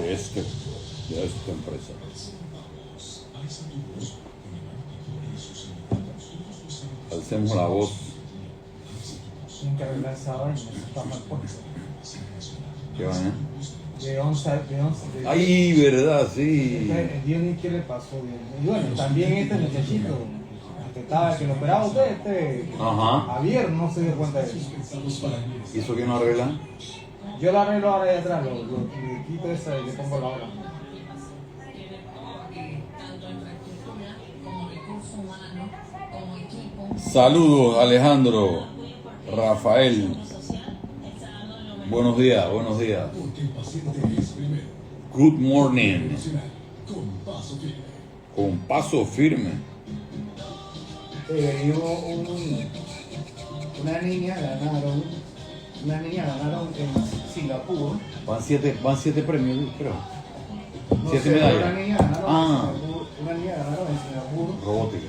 de esta empresa. Alcemos la voz. Tienen que arreglar esa vaina, está mal puesto. ¿Qué vaina? De 11. Ay, verdad, sí. Dios ni qué le pasó, Dios. Y bueno, también este muchachito, que lo operaba usted, Ajá. Javier, no se dio cuenta de eso. ¿Y eso quién lo arregla? Yo lo arreglo ahora de atrás, le quito esa y le pongo la otra. Saludos, Alejandro, Rafael. Buenos días, buenos días. Good morning. Con paso firme. Hubo una niña ganaron en Singapur. Van siete premios, creo. No 7 sé, medallas. Una niña ganaron en Singapur Robótica.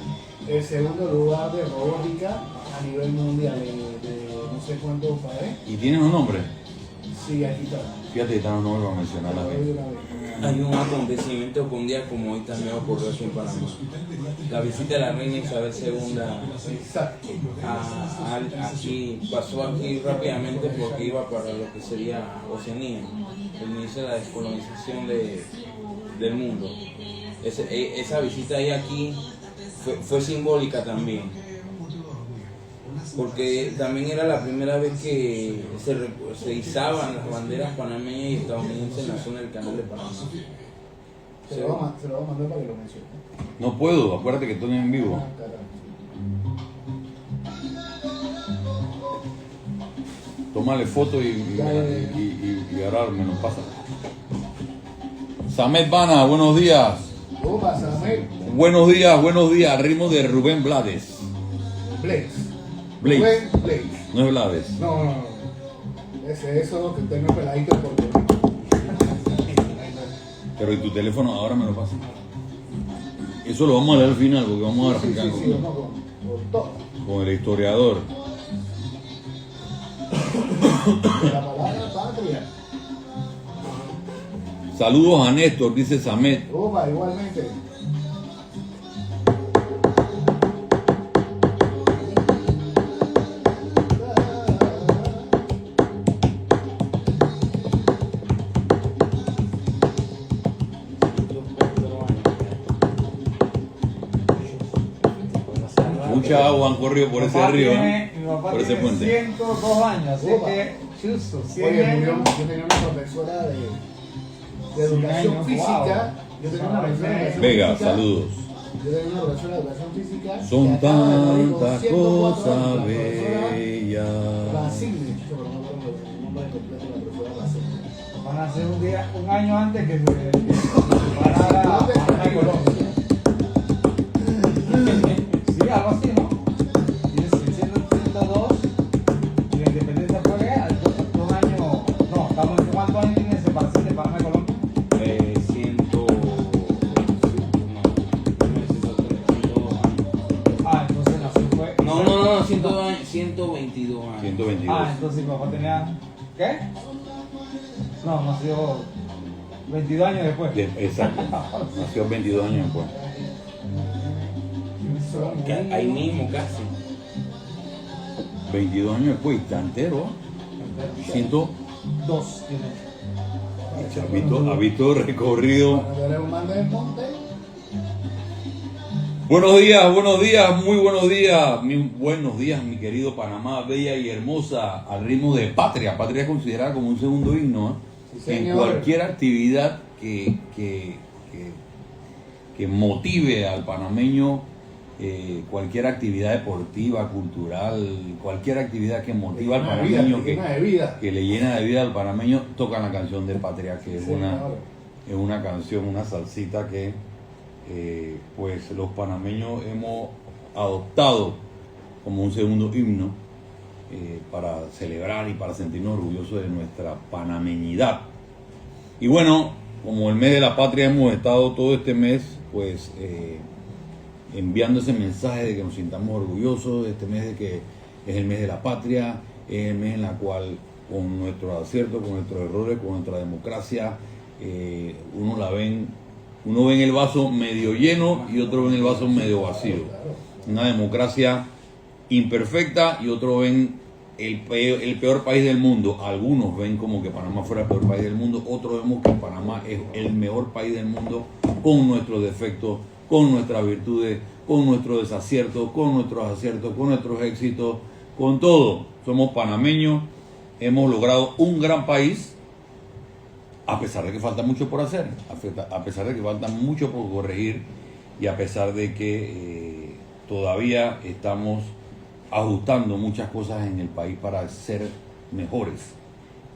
el segundo lugar de robótica a nivel mundial de no sé cuántos países. ¿Y tienen un nombre? Sí, aquí está. Fíjate, están los nombres para mencionar la vez. Hay un acontecimiento que un día como hoy también ocurrió aquí en Panamá. La visita de la reina Isabel II Exacto. aquí pasó aquí rápidamente porque iba para lo que sería Oceanía, el inicio de la descolonización del mundo. Esa visita ahí aquí fue simbólica también. Porque también era la primera vez que se izaban las banderas panameñas y estadounidenses en la zona del canal de Panamá. Se lo voy a mandar para que lo mencione. No puedo, acuérdate que estoy en vivo. Tómale foto y ahora me lo pasa. Samet Bana, buenos días. ¿Cómo pasa, Samet? Buenos días, ritmo de Rubén Blades. Blaze. Blaze. Blaze. No es Blades. No. Eso que tengo peladito porque. Pero ¿y tu teléfono ahora me lo pasa? Eso lo vamos a leer al final porque vamos a arrancar Sí, vamos con todo. con el historiador. La palabra patria. Saludos a Néstor, dice Samet. Opa, igualmente. Mucha agua han corrido por ese río, Mi papá por ese tiene puente. 102 años, así que, chuzo, 100 Oye, años. yo tenía una profesora de educación años, física. wow. Yo tenía una profesora de educación Vega, física. saludos. Yo tenía una profesora de educación física. Son que acaba de morir con tantas 104 cosas años, la profesora bellas. Basile, yo no me acuerdo el nombre completo de la profesora Basile. Van a ser un año antes que se parara Ana Colombia. Sí, algo así, ¿no? Tiene 102 y la independencia fue 2 años. No, estamos en cuántos años tiene separación de Panamá y Colombia. 102 Ah, entonces nació fue. No, 102 años, 122 años. 122. Ah, entonces mi papá tenía. ¿Qué? No, nació 22 años después. Exacto. Nació 22 años después. Ahí mismo casi. 22 años después, está entero. 2 tiene. Ha visto recorrido. Cuando yo era un man del monte. Buenos días, muy buenos días, mi querido Panamá, bella y hermosa, al ritmo de Patria. Patria es considerada como un segundo himno, ¿eh? Sí, En señor. cualquier actividad que motive al panameño, cualquier actividad deportiva, cultural, cualquier actividad que motiva al Llena de vida, panameño, llena de vida. que le llena de vida al panameño, tocan la canción de Patria, que es Sí, señor. una canción, una salsita que pues los panameños hemos adoptado como un segundo himno para celebrar y para sentirnos orgullosos de nuestra panameñidad. Y bueno, como el mes de la patria hemos estado todo este mes pues enviando ese mensaje de que nos sintamos orgullosos de este mes, de que es el mes de la patria, es el mes en la cual con nuestros aciertos, con nuestros errores, con nuestra democracia, uno ve en el vaso medio lleno y otro ve en el vaso medio vacío. Una democracia imperfecta y otro ven el peor país del mundo. Algunos ven como que Panamá fuera el peor país del mundo, otros vemos que Panamá es el mejor país del mundo, con nuestros defectos, con nuestras virtudes, con nuestros desaciertos, con nuestros aciertos, con nuestros éxitos, con todo. Somos panameños, hemos logrado un gran país, a pesar de que falta mucho por hacer, a pesar de que falta mucho por corregir y a pesar de que todavía estamos ajustando muchas cosas en el país para ser mejores,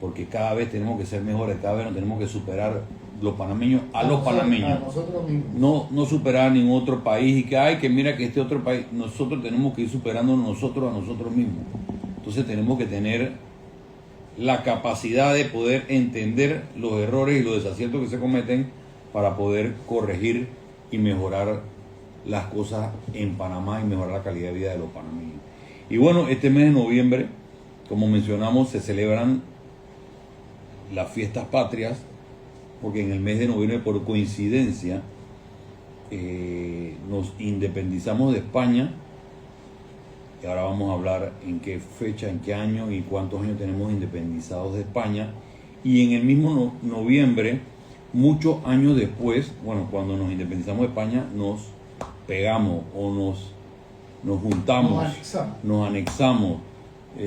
porque cada vez tenemos que ser mejores, cada vez nos tenemos que superar los panameños a los panameños, a nosotros mismos. no superar a ningún otro país y que ay, que mira que este otro país, nosotros tenemos que ir superando nosotros a nosotros mismos. Entonces tenemos que tener la capacidad de poder entender los errores y los desaciertos que se cometen para poder corregir y mejorar las cosas en Panamá y mejorar la calidad de vida de los panameños. Y bueno, este mes de noviembre, como mencionamos, se celebran las fiestas patrias, porque en el mes de noviembre, por coincidencia, nos independizamos de España. Y ahora vamos a hablar en qué fecha, en qué año y cuántos años tenemos independizados de España. Y en el mismo noviembre, muchos años después, bueno, cuando nos independizamos de España, nos pegamos o nos juntamos, nos anexamos,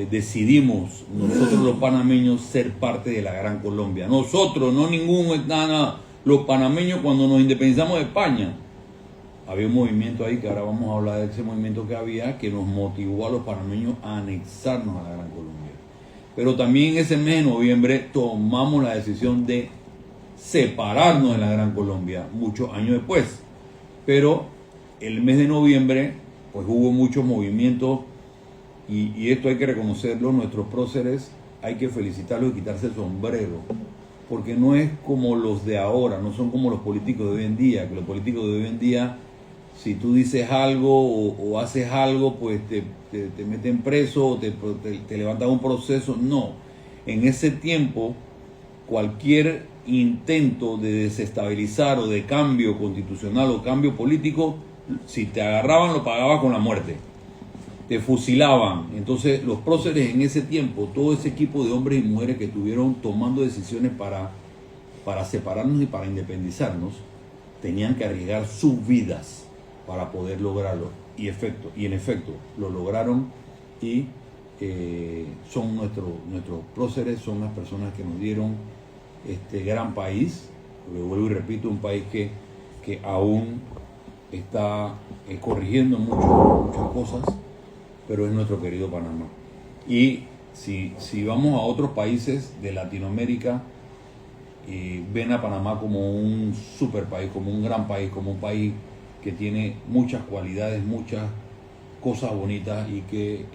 decidimos nosotros los panameños ser parte de la Gran Colombia. Nosotros, no ningún, nada, los panameños cuando nos independizamos de España. Había un movimiento ahí, que ahora vamos a hablar de ese movimiento que había, que nos motivó a los panameños a anexarnos a la Gran Colombia. Pero también en ese mes de noviembre tomamos la decisión de separarnos de la Gran Colombia, muchos años después. Pero el mes de noviembre, pues hubo muchos movimientos, y esto hay que reconocerlo, nuestros próceres, hay que felicitarlos y quitarse el sombrero, porque no es como los de ahora, no son como los políticos de hoy en día, que los políticos de hoy en día, si tú dices algo o haces algo, pues te meten preso o te levantan un proceso. No, en ese tiempo cualquier intento de desestabilizar o de cambio constitucional o cambio político, si te agarraban lo pagabas con la muerte, te fusilaban. Entonces los próceres en ese tiempo, todo ese equipo de hombres y mujeres que estuvieron tomando decisiones para separarnos y para independizarnos, tenían que arriesgar sus vidas para poder lograrlo, y en efecto lo lograron, y son nuestros próceres, son las personas que nos dieron este gran país. Lo vuelvo y repito, un país que aún está corrigiendo muchas cosas, pero es nuestro querido Panamá. Y si vamos a otros países de Latinoamérica, ven a Panamá como un super país, como un gran país, como un país que tiene muchas cualidades, muchas cosas bonitas, y que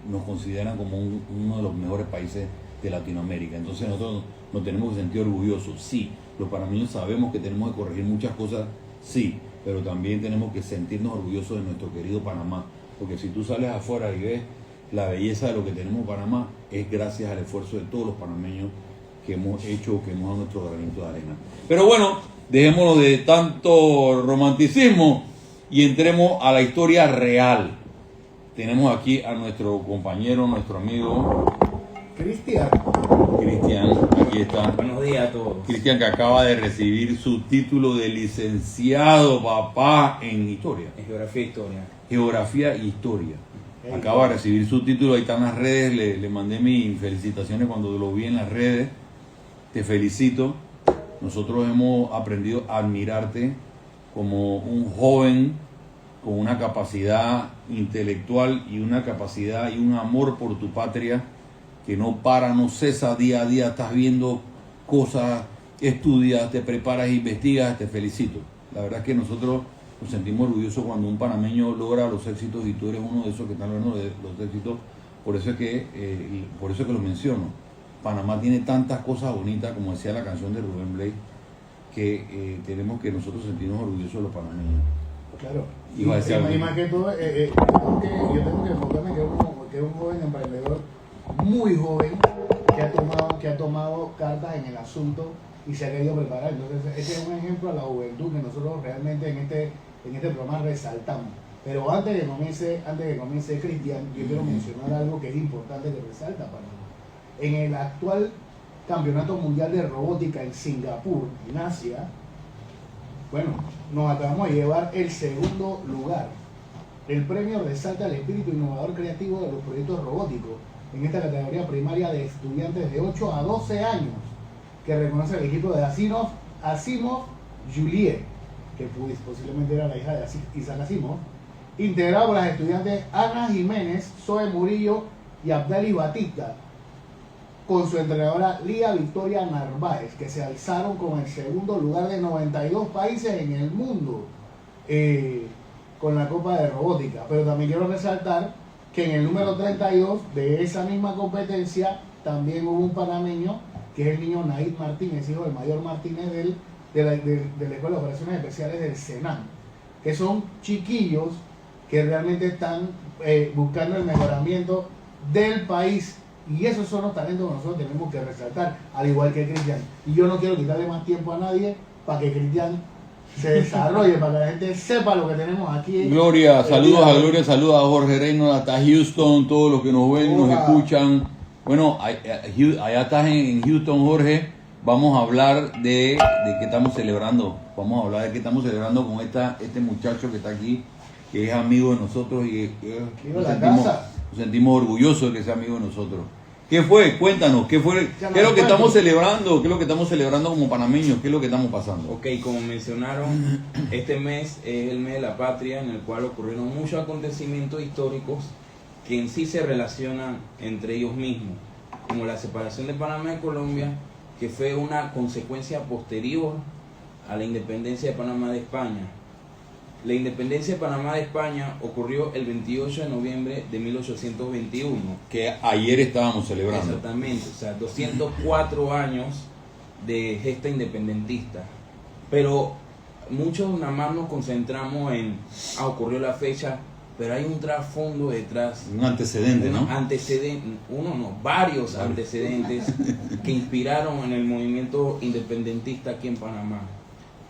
nos consideran como uno de los mejores países de Latinoamérica. Entonces nosotros nos tenemos que sentir orgullosos. Sí, los panameños sabemos que tenemos que corregir muchas cosas, sí, pero también tenemos que sentirnos orgullosos de nuestro querido Panamá, porque si tú sales afuera y ves la belleza de lo que tenemos en Panamá, es gracias al esfuerzo de todos los panameños que hemos hecho, que hemos dado nuestro granito de arena. Pero bueno, dejémonos de tanto romanticismo y entremos a la historia real. Tenemos aquí a nuestro compañero, nuestro amigo Cristian, aquí está. Buenos días a todos. Cristian, que acaba de recibir su título de licenciado, papá, en historia. En geografía e historia. Geografía e historia. Acaba de recibir su título, ahí están las redes, le mandé mis felicitaciones cuando lo vi en las redes. Te felicito. Nosotros hemos aprendido a admirarte como un joven con una capacidad intelectual y una capacidad y un amor por tu patria que no para, no cesa, día a día estás viendo cosas, estudias, te preparas, investigas. Te felicito. La verdad es que nosotros nos sentimos orgullosos cuando un panameño logra los éxitos, y tú eres uno de esos que están logrando los éxitos. Por eso es que lo menciono. Panamá tiene tantas cosas bonitas, como decía la canción de Rubén Blades, que tenemos que nosotros sentirnos orgullosos de los panameños. claro. Y más que todo, yo tengo que enfocarme que es un joven emprendedor muy joven que ha tomado cartas en el asunto y se ha querido preparar. Entonces ese es un ejemplo a la juventud que nosotros realmente en este programa resaltamos. Pero antes de que comience Cristian, yo quiero mencionar algo que es importante que resalta para nosotros. En el actual Campeonato Mundial de Robótica en Singapur, en Asia, bueno, nos acabamos de llevar el segundo lugar. El premio resalta el espíritu innovador creativo de los proyectos robóticos en esta categoría primaria de estudiantes de 8 a 12 años, que reconoce el equipo de Asimov Juliet, que posiblemente era la hija de Isaac Asimov, integrado por las estudiantes Ana Jiménez, Zoe Murillo y Abdali Batista, con su entrenadora Lía Victoria Narváez, que se alzaron con el segundo lugar de 92 países en el mundo con la Copa de Robótica. Pero también quiero resaltar que en el número 32 de esa misma competencia también hubo un panameño, que es el niño Naid Martínez, hijo del mayor Martínez de la Escuela de Operaciones Especiales del Senam, que son chiquillos que realmente están buscando el mejoramiento del país. Y esos son los talentos que nosotros tenemos que resaltar, al igual que Cristian. Y yo no quiero quitarle más tiempo a nadie para que Cristian se desarrolle, para que la gente sepa lo que tenemos aquí. Gloria, saludos a Gloria, saludos a Jorge Reynolds, hasta Houston, todos los que nos ven, nos escuchan. Bueno, allá estás en Houston, Jorge. Vamos a hablar de qué estamos celebrando. Vamos a hablar de qué estamos celebrando con este muchacho que está aquí, que es amigo de nosotros y nos sentimos orgullosos de que sea amigo de nosotros. ¿Qué fue? Cuéntanos, ¿qué es lo que estamos celebrando? ¿Qué es lo que estamos celebrando como panameños? ¿Qué es lo que estamos pasando? Ok, como mencionaron, este mes es el mes de la patria, en el cual ocurrieron muchos acontecimientos históricos que en sí se relacionan entre ellos mismos, como la separación de Panamá de Colombia, que fue una consecuencia posterior a la independencia de Panamá de España. La independencia de Panamá de España ocurrió el 28 de noviembre de 1821. Que ayer estábamos celebrando. Exactamente, o sea, 204 años de gesta independentista. Pero muchos nada más nos concentramos en, ocurrió la fecha, pero hay un trasfondo detrás. Un antecedente, ¿no? Varios antecedentes que inspiraron en el movimiento independentista aquí en Panamá.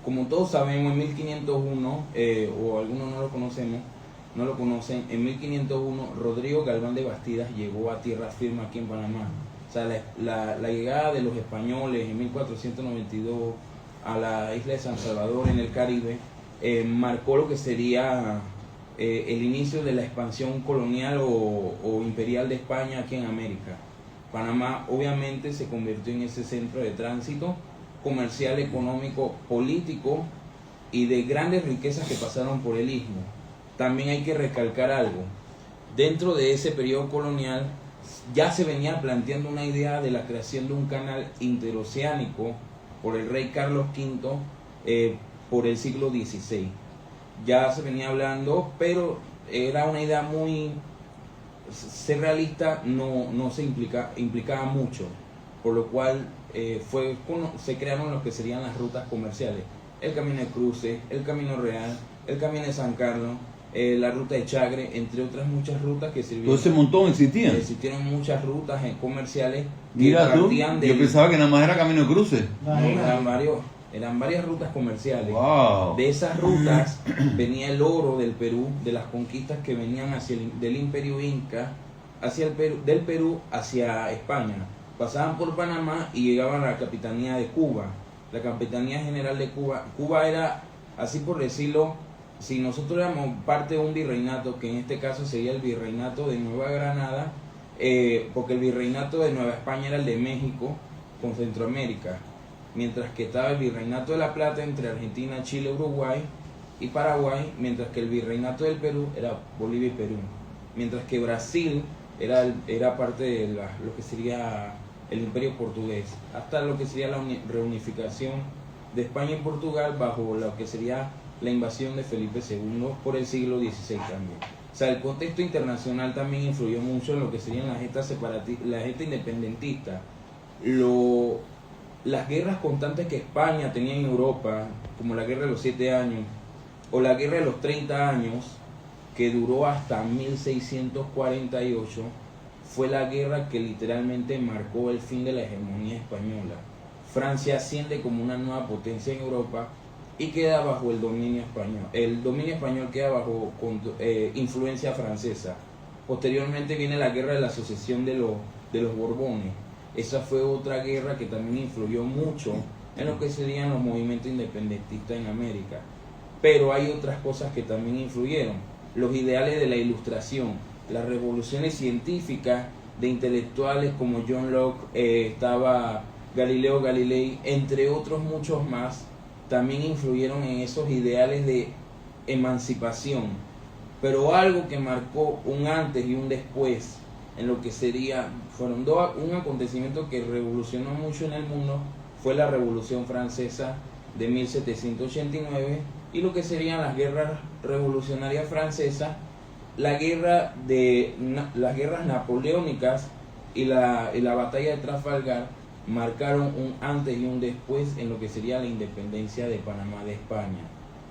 Como todos sabemos, en 1501, o algunos no lo conocen, en 1501 Rodrigo Galván de Bastidas llegó a tierra firme aquí en Panamá. O sea, la llegada de los españoles en 1492 a la isla de San Salvador en el Caribe marcó lo que sería el inicio de la expansión colonial o imperial de España aquí en América. Panamá obviamente se convirtió en ese centro de tránsito comercial, económico, político y de grandes riquezas que pasaron por el istmo. También hay que recalcar algo. Dentro de ese periodo colonial ya se venía planteando una idea de la creación de un canal interoceánico por el rey Carlos V por el siglo XVI. Ya se venía hablando, pero era una idea muy... Ser realista no se implicaba mucho, por lo cual se crearon lo que serían las rutas comerciales, el camino de Cruces, el camino real, el camino de San Carlos, la ruta de Chagre, entre otras muchas rutas que sirvieron. ¿Todo ese montón existían? Existieron muchas rutas comerciales que Mira tú, partían de... yo pensaba que nada más era camino de cruces. Eran varias rutas comerciales. Wow. De esas rutas venía el oro del Perú, de las conquistas que venían del Imperio Inca, del Perú hacia España. Pasaban por Panamá y llegaban a la Capitanía de Cuba, la Capitanía General de Cuba. Cuba era, así por decirlo, si nosotros éramos parte de un virreinato, que en este caso sería el virreinato de Nueva Granada, porque el virreinato de Nueva España era el de México con Centroamérica, mientras que estaba el virreinato de La Plata entre Argentina, Chile, Uruguay y Paraguay, mientras que el virreinato del Perú era Bolivia y Perú, mientras que Brasil era parte de lo que sería el Imperio Portugués, hasta lo que sería la reunificación de España y Portugal bajo lo que sería la invasión de Felipe II por el siglo XVI también. O sea, el contexto internacional también influyó mucho en lo que serían las gestas independentistas. Las guerras constantes que España tenía en Europa, como la guerra de los 7 años, o la guerra de los 30 años, que duró hasta 1648, fue la guerra que literalmente marcó el fin de la hegemonía española. Francia asciende como una nueva potencia en Europa y queda bajo el dominio español. El dominio español queda bajo influencia francesa. Posteriormente viene la guerra de la sucesión de los Borbones. Esa fue otra guerra que también influyó mucho en lo que serían los movimientos independentistas en América. Pero hay otras cosas que también influyeron. Los ideales de la Ilustración, las revoluciones científicas de intelectuales como John Locke, estaba Galileo Galilei, entre otros muchos más, también influyeron en esos ideales de emancipación. Pero algo que marcó un antes y un después en lo que sería, un acontecimiento que revolucionó mucho en el mundo, fue la Revolución Francesa de 1789 y lo que serían las guerras revolucionarias francesas, las guerras napoleónicas y la batalla de Trafalgar marcaron un antes y un después en lo que sería la independencia de Panamá de España.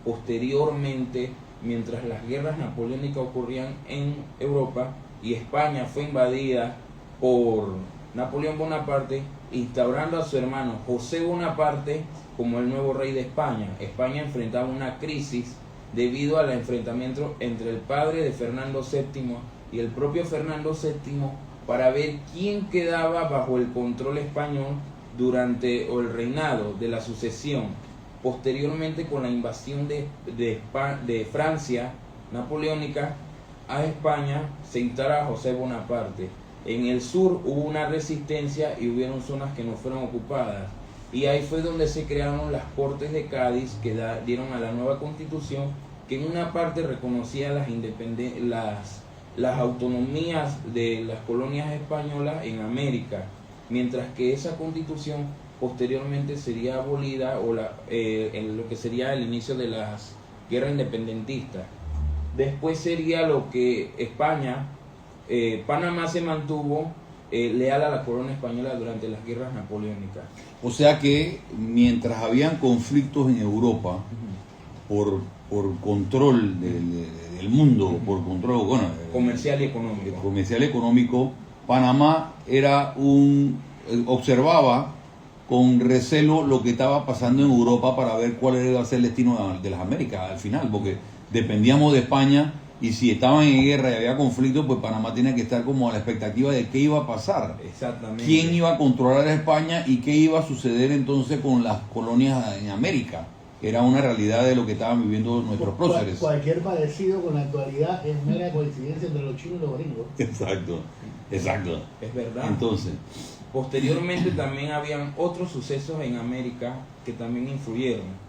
Posteriormente, mientras las guerras napoleónicas ocurrían en Europa y España fue invadida por Napoleón Bonaparte, instaurando a su hermano José Bonaparte como el nuevo rey de España. España enfrentaba una crisis debido al enfrentamiento entre el padre de Fernando VII y el propio Fernando VII para ver quién quedaba bajo el control español durante el reinado de la sucesión. Posteriormente, con la invasión de Francia napoleónica a España, se instala José Bonaparte. En el sur hubo una resistencia y hubieron zonas que no fueron ocupadas. Y ahí fue donde se crearon las Cortes de Cádiz, que dieron a la nueva Constitución, que en una parte reconocía las autonomías de las colonias españolas en América, mientras que esa Constitución posteriormente sería abolida en lo que sería el inicio de las guerras independentistas. Después sería lo que España, Panamá se mantuvo leal a la corona española durante las guerras napoleónicas. O sea que mientras habían conflictos en Europa por control del mundo, por control comercial y económico, Panamá observaba con recelo lo que estaba pasando en Europa para ver cuál iba a ser el destino de las Américas al final, porque dependíamos de España y si estaban en guerra y había conflicto, pues Panamá tenía que estar como a la expectativa de qué iba a pasar. Exactamente. Quién iba a controlar a España y qué iba a suceder entonces con las colonias en América. Era una realidad de lo que estaban viviendo nuestros próceres. Cualquier parecido con la actualidad es mera coincidencia entre los chinos y los gringos. Exacto. Es verdad. Entonces, posteriormente también habían otros sucesos en América que también influyeron.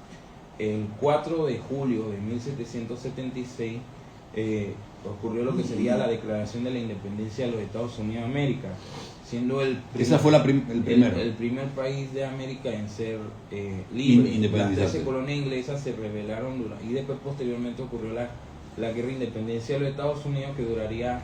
El 4 de julio de 1776 ocurrió lo que sería la declaración de la independencia de los Estados Unidos de América, siendo el primer país de América en ser libre. Las 13 colonias inglesas se rebelaron y después posteriormente ocurrió la guerra de independencia de los Estados Unidos, que duraría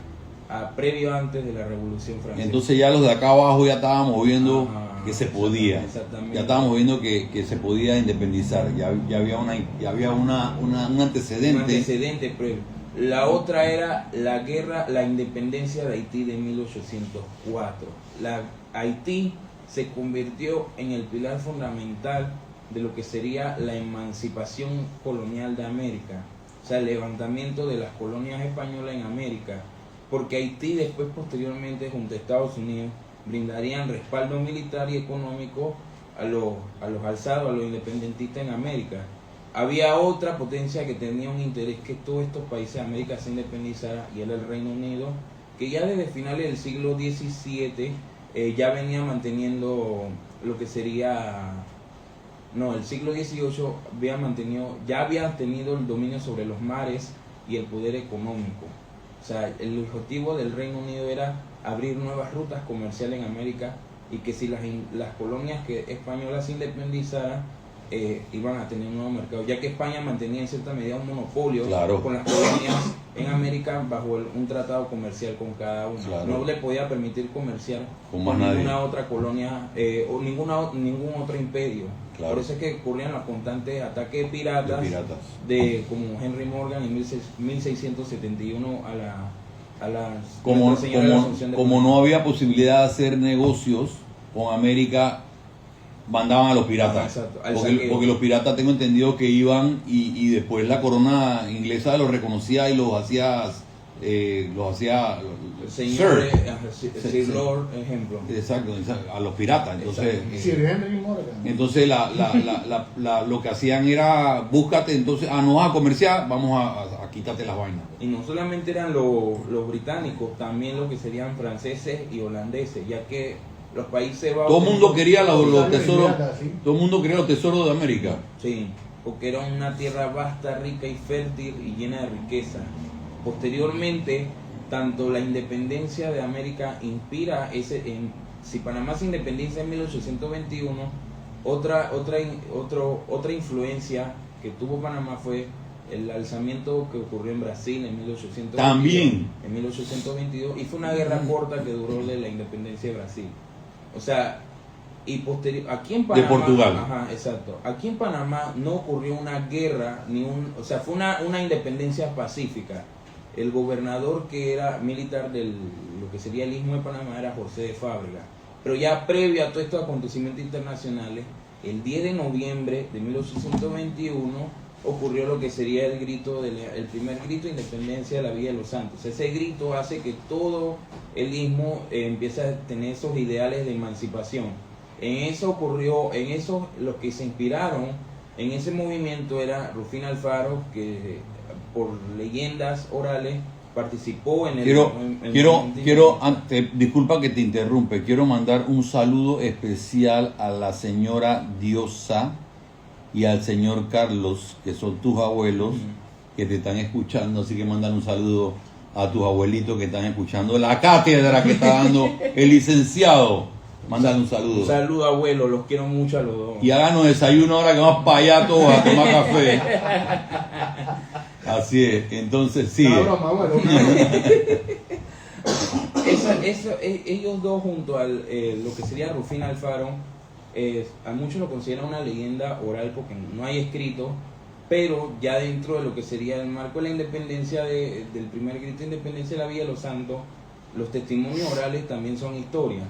previo antes de la Revolución Francesa. Entonces ya los de acá abajo ya estábamos viendo que se podía, exactamente. ya estábamos viendo que se podía independizar, ya había un antecedente. Un antecedente previo. La otra era la independencia de Haití de 1804. Haití se convirtió en el pilar fundamental de lo que sería la emancipación colonial de América, o sea, el levantamiento de las colonias españolas en América, porque Haití después posteriormente junto a Estados Unidos brindarían respaldo militar y económico a los alzados, a los independentistas en América. Había otra potencia que tenía un interés que todos estos países de América se independizaran, y era el Reino Unido, que ya desde finales del siglo XVII ya venía manteniendo lo que sería... No, el siglo XVIII ya había tenido el dominio sobre los mares y el poder económico. O sea, el objetivo del Reino Unido era abrir nuevas rutas comerciales en América, y que si las colonias españolas se independizaran, iban a tener un nuevo mercado, ya que España mantenía en cierta medida un monopolio con las colonias en América bajo un tratado comercial con cada una. Claro. No le podía permitir comerciar con ninguna otra colonia o ningún otro imperio. Claro. Por eso es que ocurrían los constantes ataques de piratas. Como Henry Morgan en 1671 como no había posibilidad de hacer negocios con América mandaban a los piratas. Exacto, al Porque saqueo. los piratas tengo entendido que iban y después la corona inglesa los reconocía y los hacía Señor, Sir. Sir Lord, ejemplo. Exacto, a los piratas. Entonces, Exacto. Sir Henry Morgan. entonces lo que hacían era, búscate, entonces, no vas a comerciar, vamos a quitarte las vainas. Y no solamente eran los británicos, también los que serían franceses y holandeses, ya que los Países Bajos... Todo el mundo quería los Italia, tesoros, pirata, sí. todo el mundo quería los tesoros de América. Sí, porque era una tierra vasta, rica y fértil y llena de riqueza. Posteriormente, tanto la independencia de América inspira si Panamá se independiza en 1821, otra influencia que tuvo Panamá fue el alzamiento que ocurrió en Brasil en 1822. También. En 1822, y fue una guerra corta que duró de la independencia de Brasil. O sea, y posterior, aquí en Panamá, De Portugal. Ajá, exacto. Aquí en Panamá no ocurrió una guerra, o sea, fue una independencia pacífica. El gobernador que era militar lo que sería el Istmo de Panamá era José de Fábrega. Pero ya previo a todos estos acontecimientos internacionales, el 10 de noviembre de 1821 ocurrió lo que sería el primer grito de independencia de la Villa de los Santos. Ese grito hace que todo el Istmo empiece a tener esos ideales de emancipación. Los que se inspiraron en ese movimiento era Rufín Alfaro, que por leyendas orales participó en el... Disculpa que te interrumpe, quiero mandar un saludo especial a la señora Diosa y al señor Carlos, que son tus abuelos, que te están escuchando, así que mandan un saludo a tus abuelitos que están escuchando la cátedra que está dando el licenciado. Mándale un saludo. Un saludo, abuelo, los quiero mucho a los dos. Y háganos desayuno ahora que vamos para allá todos a tomar café. Así es, entonces sigue. Una broma, bueno, Ellos dos junto a lo que sería Rufín Alfaro, a muchos lo consideran una leyenda oral porque no hay escrito, pero ya dentro de lo que sería el marco de la independencia del primer grito de independencia de la Villa de los Santos, los testimonios orales también son historia.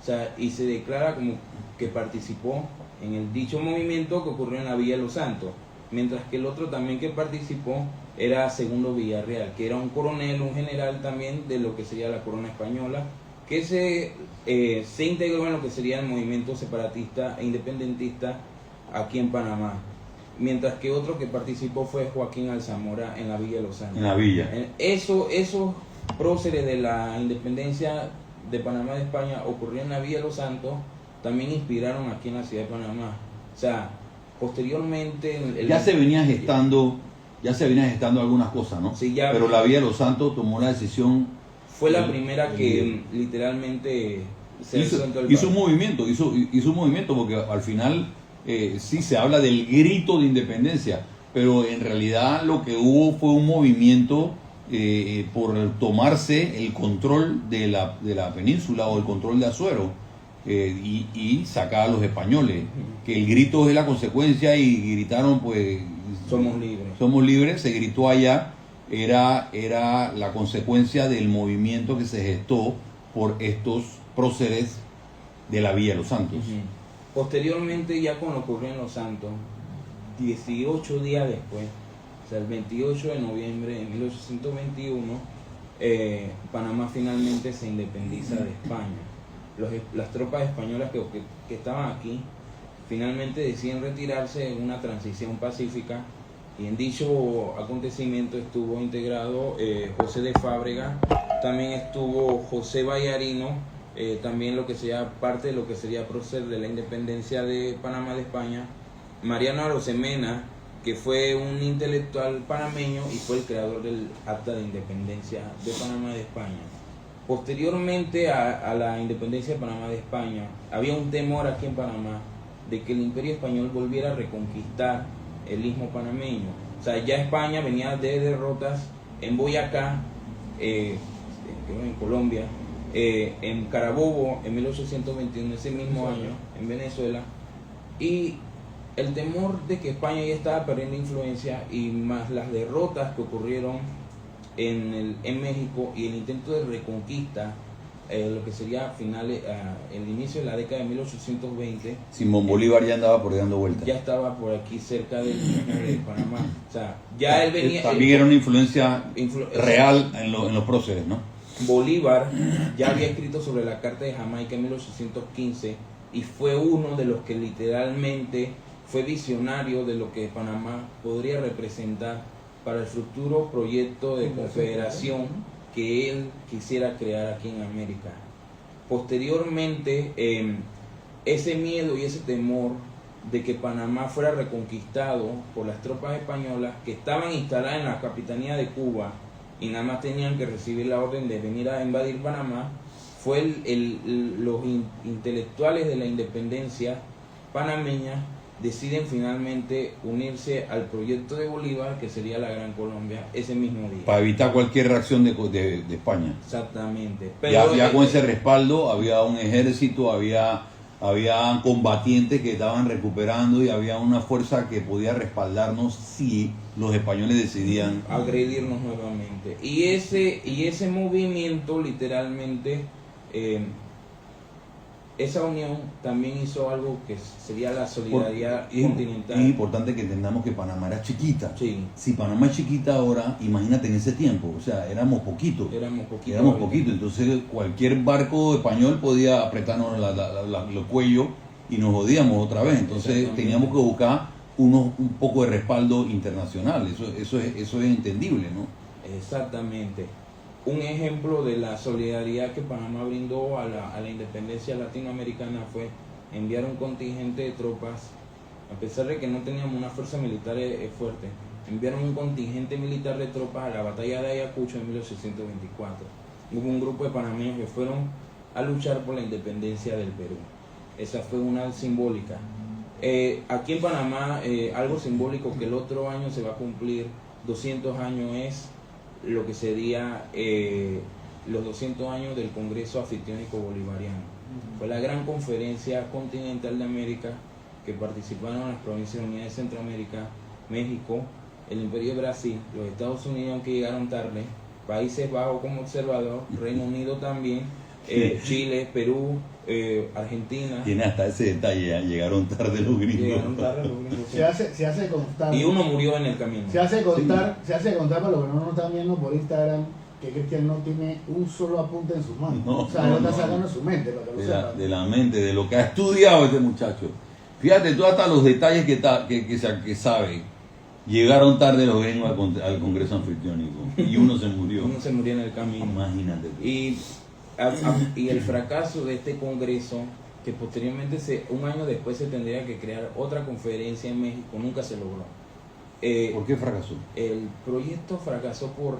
O sea, y se declara como que participó en el dicho movimiento que ocurrió en la Villa de los Santos, mientras que el otro también que participó era Segundo Villarreal, que era un coronel, un general también de lo que sería la corona española, que se integró en lo que sería el movimiento separatista e independentista aquí en Panamá, mientras que otro que participó fue Joaquín Alzamora en la Villa de los Santos. En la villa. Esos próceres de la independencia de Panamá de España ocurrió en la Villa de los Santos, también inspiraron aquí en la ciudad de Panamá. O sea, posteriormente... Ya se venía gestando algunas cosas, ¿no? Sí, ya. Pero la Villa de los Santos tomó la decisión. Fue la primera que literalmente se hizo en todo el un país. movimiento porque al final sí se habla del grito de independencia, pero en realidad lo que hubo fue un movimiento por tomarse el control de la península o el control de Azuero y sacar a los españoles, que el grito es la consecuencia y gritaron pues somos libres, se gritó allá, era la consecuencia del movimiento que se gestó por estos próceres de la Villa de los Santos. Posteriormente, ya cuando ocurrió en Los Santos, 18 días después, o sea, el 28 de noviembre de 1821, Panamá finalmente se independiza de España. Las tropas españolas que estaban aquí finalmente deciden retirarse en una transición pacífica, y en dicho acontecimiento estuvo integrado José de Fábrega, también estuvo José Vallarino, también lo que sería parte de lo que sería prócer de la independencia de Panamá de España, Mariano Arosemena, que fue un intelectual panameño y fue el creador del Acta de Independencia de Panamá de España. Posteriormente a la independencia de Panamá de España, había un temor aquí en Panamá de que el Imperio Español volviera a reconquistar el Istmo panameño. O sea, ya España venía de derrotas en Boyacá, en Colombia, en Carabobo en 1821, ese mismo año, en Venezuela, y el temor de que España ya estaba perdiendo influencia, y más las derrotas que ocurrieron en México y el intento de reconquista, lo que sería finales, el inicio de la década de 1820. Simón Bolívar ya andaba por ahí dando vueltas. Ya estaba por aquí cerca de Panamá. O sea, ya él venía. También era una influencia real en los próceres, ¿no? Bolívar ya había escrito sobre la Carta de Jamaica en 1815 y fue uno de los que literalmente fue visionario de lo que Panamá podría representar para el futuro proyecto de confederación que él quisiera crear aquí en América. Posteriormente, ese miedo y ese temor de que Panamá fuera reconquistado por las tropas españolas que estaban instaladas en la capitanía de Cuba y nada más tenían que recibir la orden de venir a invadir Panamá, fue los intelectuales de la independencia panameña deciden finalmente unirse al proyecto de Bolívar, que sería la Gran Colombia, ese mismo día. Para evitar cualquier reacción de España. Exactamente. Pero ya con ese respaldo había un ejército, había combatientes que estaban recuperando y había una fuerza que podía respaldarnos si los españoles decidían agredirnos nuevamente. Y ese movimiento literalmente, esa unión también hizo algo que sería la solidaridad continental. Es importante que entendamos que Panamá era chiquita. Sí. Si Panamá es chiquita ahora, imagínate en ese tiempo, o sea, éramos poquitos. Éramos poquitos, entonces cualquier barco español podía apretarnos los cuellos y nos jodíamos otra vez. Entonces teníamos que buscar un poco de respaldo internacional. Eso es entendible, ¿no? Exactamente. Un ejemplo de la solidaridad que Panamá brindó a la independencia latinoamericana fue enviar un contingente de tropas, a pesar de que no teníamos una fuerza militar fuerte, enviaron un contingente militar de tropas a la batalla de Ayacucho en 1824. Hubo un grupo de panameños que fueron a luchar por la independencia del Perú. Esa fue una simbólica. Aquí en Panamá, algo simbólico que el otro año se va a cumplir 200 años es lo que sería los 200 años del Congreso Anfictiónico Bolivariano. Fue la gran conferencia continental de América que participaron las Provincias Unidas de Centroamérica, México, el Imperio de Brasil, los Estados Unidos, aunque llegaron tarde, Países Bajos como observador, Reino Unido también, Chile, Perú, Argentina. Tiene hasta ese detalle, llegaron tarde los gringos. Se hace constar. Y uno murió en el camino. Se hace contar para los que no nos están viendo por Instagram, que Cristian no tiene un solo apunte en sus manos. O sea, no está sacando su mente, para que lo sepan. De la mente, de lo que ha estudiado este muchacho. Fíjate tú hasta los detalles que sabe. Llegaron tarde los gringos al Congreso Anfictiónico y uno se murió. Uno se murió en el camino. Imagínate. Y el fracaso de este congreso, que posteriormente, un año después, se tendría que crear otra conferencia en México, nunca se logró. ¿Por qué fracasó? El proyecto fracasó por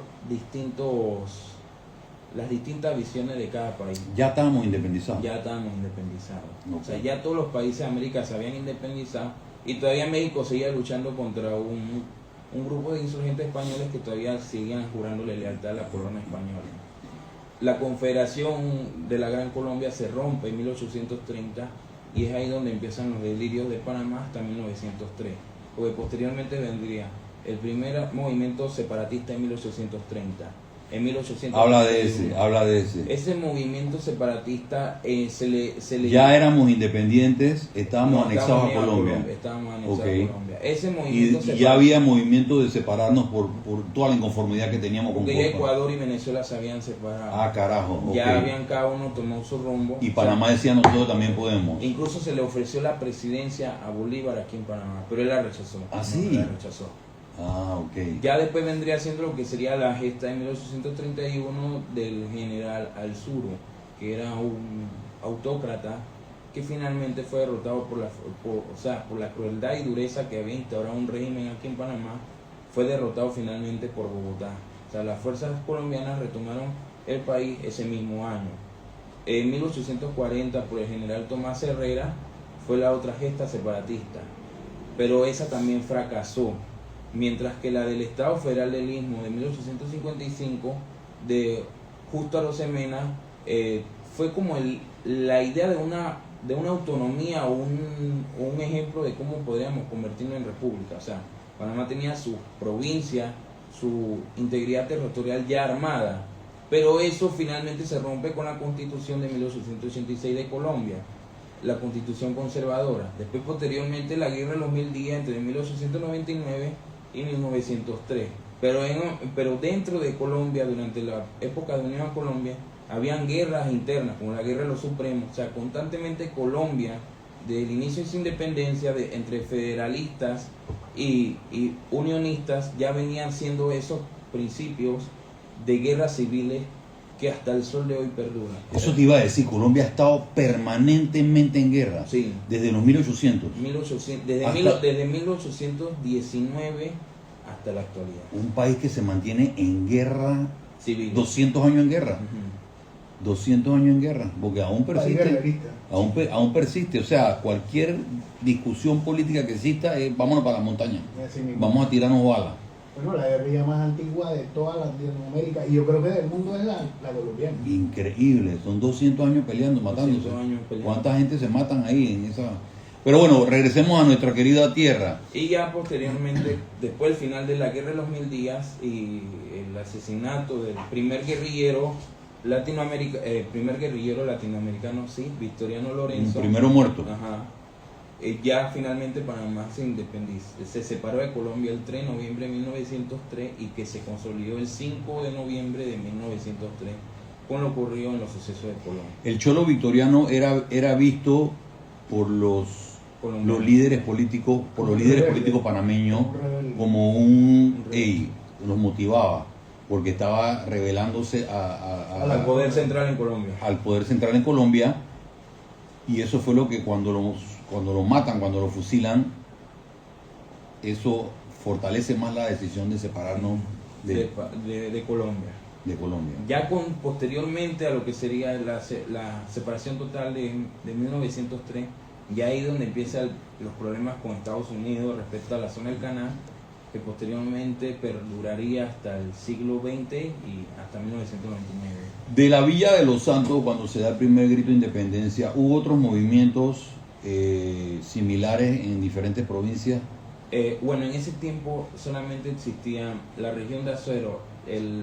las distintas visiones de cada país. Ya estábamos independizados. O sea, ya todos los países de América se habían independizado y todavía México seguía luchando contra un grupo de insurgentes españoles que todavía seguían jurándole lealtad a la corona española. La Confederación de la Gran Colombia se rompe en 1830 y es ahí donde empiezan los delirios de Panamá hasta 1903, porque posteriormente vendría el primer movimiento separatista en 1830. En 1830 habla de ese. Ese movimiento separatista se le ya éramos independientes, estábamos anexados a Colombia. Estábamos anexados a Colombia. Ese movimiento y ya había movimiento de separarnos por toda la inconformidad que teníamos con Cuba. Ecuador y Venezuela se habían separado. Ah, carajo. Ya habían cada uno tomado su rumbo. Y Panamá decía, nosotros también podemos. Incluso se le ofreció la presidencia a Bolívar aquí en Panamá, pero él la rechazó. ¿Ah, sí? La rechazó. Ah, ok. Ya después vendría siendo lo que sería la gesta en 1831 del general Alzuro, que era un autócrata que finalmente fue derrotado por la crueldad y dureza que había instaurado un régimen aquí en Panamá. Fue derrotado finalmente por Bogotá. O sea, las fuerzas colombianas retomaron el país ese mismo año. En 1840, por el general Tomás Herrera, fue la otra gesta separatista, pero esa también fracasó. Mientras que la del Estado Federal del Istmo de 1855 de Justo Arosemena fue como la idea de una autonomía o un ejemplo de cómo podríamos convertirnos en república. O sea, Panamá tenía su provincia, su integridad territorial ya armada, Pero eso finalmente se rompe con la Constitución de 1886 de Colombia, la Constitución conservadora. Después, posteriormente, la Guerra de los 1000 días entre 1899 y 1903. Pero dentro de Colombia, durante la época de Unión a Colombia, habían guerras internas, como la Guerra de los Supremos. O sea, constantemente Colombia, desde el inicio de su independencia, entre federalistas y unionistas, ya venían siendo esos principios de guerras civiles que hasta el sol de hoy perduran. Eso te iba a decir, Colombia ha estado permanentemente en guerra, Sí. desde los 1800. Desde 1819 hasta la actualidad. Un país que se mantiene en guerra, Civil. 200 años en guerra. Ujú. 200 años en guerra, porque aún País persiste, guerrerista. aún persiste, o sea, cualquier discusión política que exista, vámonos para la montaña, Así mismo. vamos a tirarnos balas. Bueno, la guerrilla más antigua de toda Latinoamérica, y yo creo que del mundo es la colombiana. Increíble, son 200 años peleando, matándose. 200 años peleando. ¿Cuánta gente se matan ahí en esa? Pero bueno, regresemos a nuestra querida tierra. Y ya posteriormente, después del final de la Guerra de los 1000 días y el asesinato del primer guerrillero latinoamericano, sí, Victoriano El Lorenzo. primero muerto. Ajá. Ya finalmente Panamá se independizó, se separó de Colombia el 3 de noviembre de 1903 y que se consolidó el 5 de noviembre de 1903 con lo ocurrido en los sucesos de Colombia. El cholo victoriano era visto por los líderes políticos, panameños Un rebelde. como un los motivaba, porque estaba rebelándose Al poder central en Colombia. al poder central en Colombia, y eso fue lo que cuando lo matan, cuando lo fusilan, eso fortalece más la decisión de separarnos de Colombia. Colombia. Ya posteriormente a lo que sería la separación total de 1903, ya ahí donde empiezan los problemas con Estados Unidos respecto a la zona del canal, que posteriormente perduraría hasta el siglo XX y hasta 1999. De la Villa de los Santos, cuando se da el primer grito de independencia, ¿hubo otros movimientos similares en diferentes provincias? Bueno, en ese tiempo solamente existía la región de Azuero,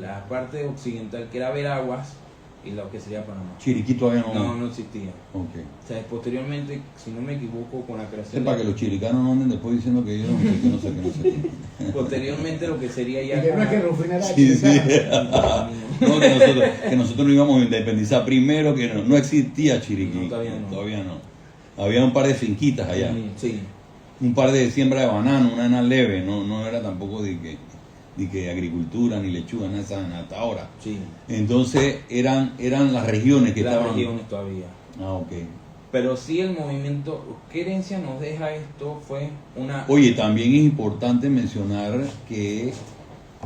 la parte occidental que era Veraguas y lo que sería Panamá. Chiriquí todavía No existía. Ok. O sea, posteriormente, si no me equivoco, con la Es creación para que los chiricanos no anden después diciendo que yo no sé qué. posteriormente lo que sería Y ya que no es que con Rufina era Sí, sí. chilena. No, que nosotros no íbamos a independizar primero, que no existía Chiriquí. No, todavía no. Había un par de finquitas allá. Sí. Un par de siembra de banano, una nada leve, no era tampoco de que agricultura ni lechuga, nada hasta ahora. Sí. Entonces eran las regiones que Las estaban. regiones todavía. Ah, ok. Pero sí el movimiento, ¿qué herencia nos deja esto? Fue una... Oye, también es importante mencionar que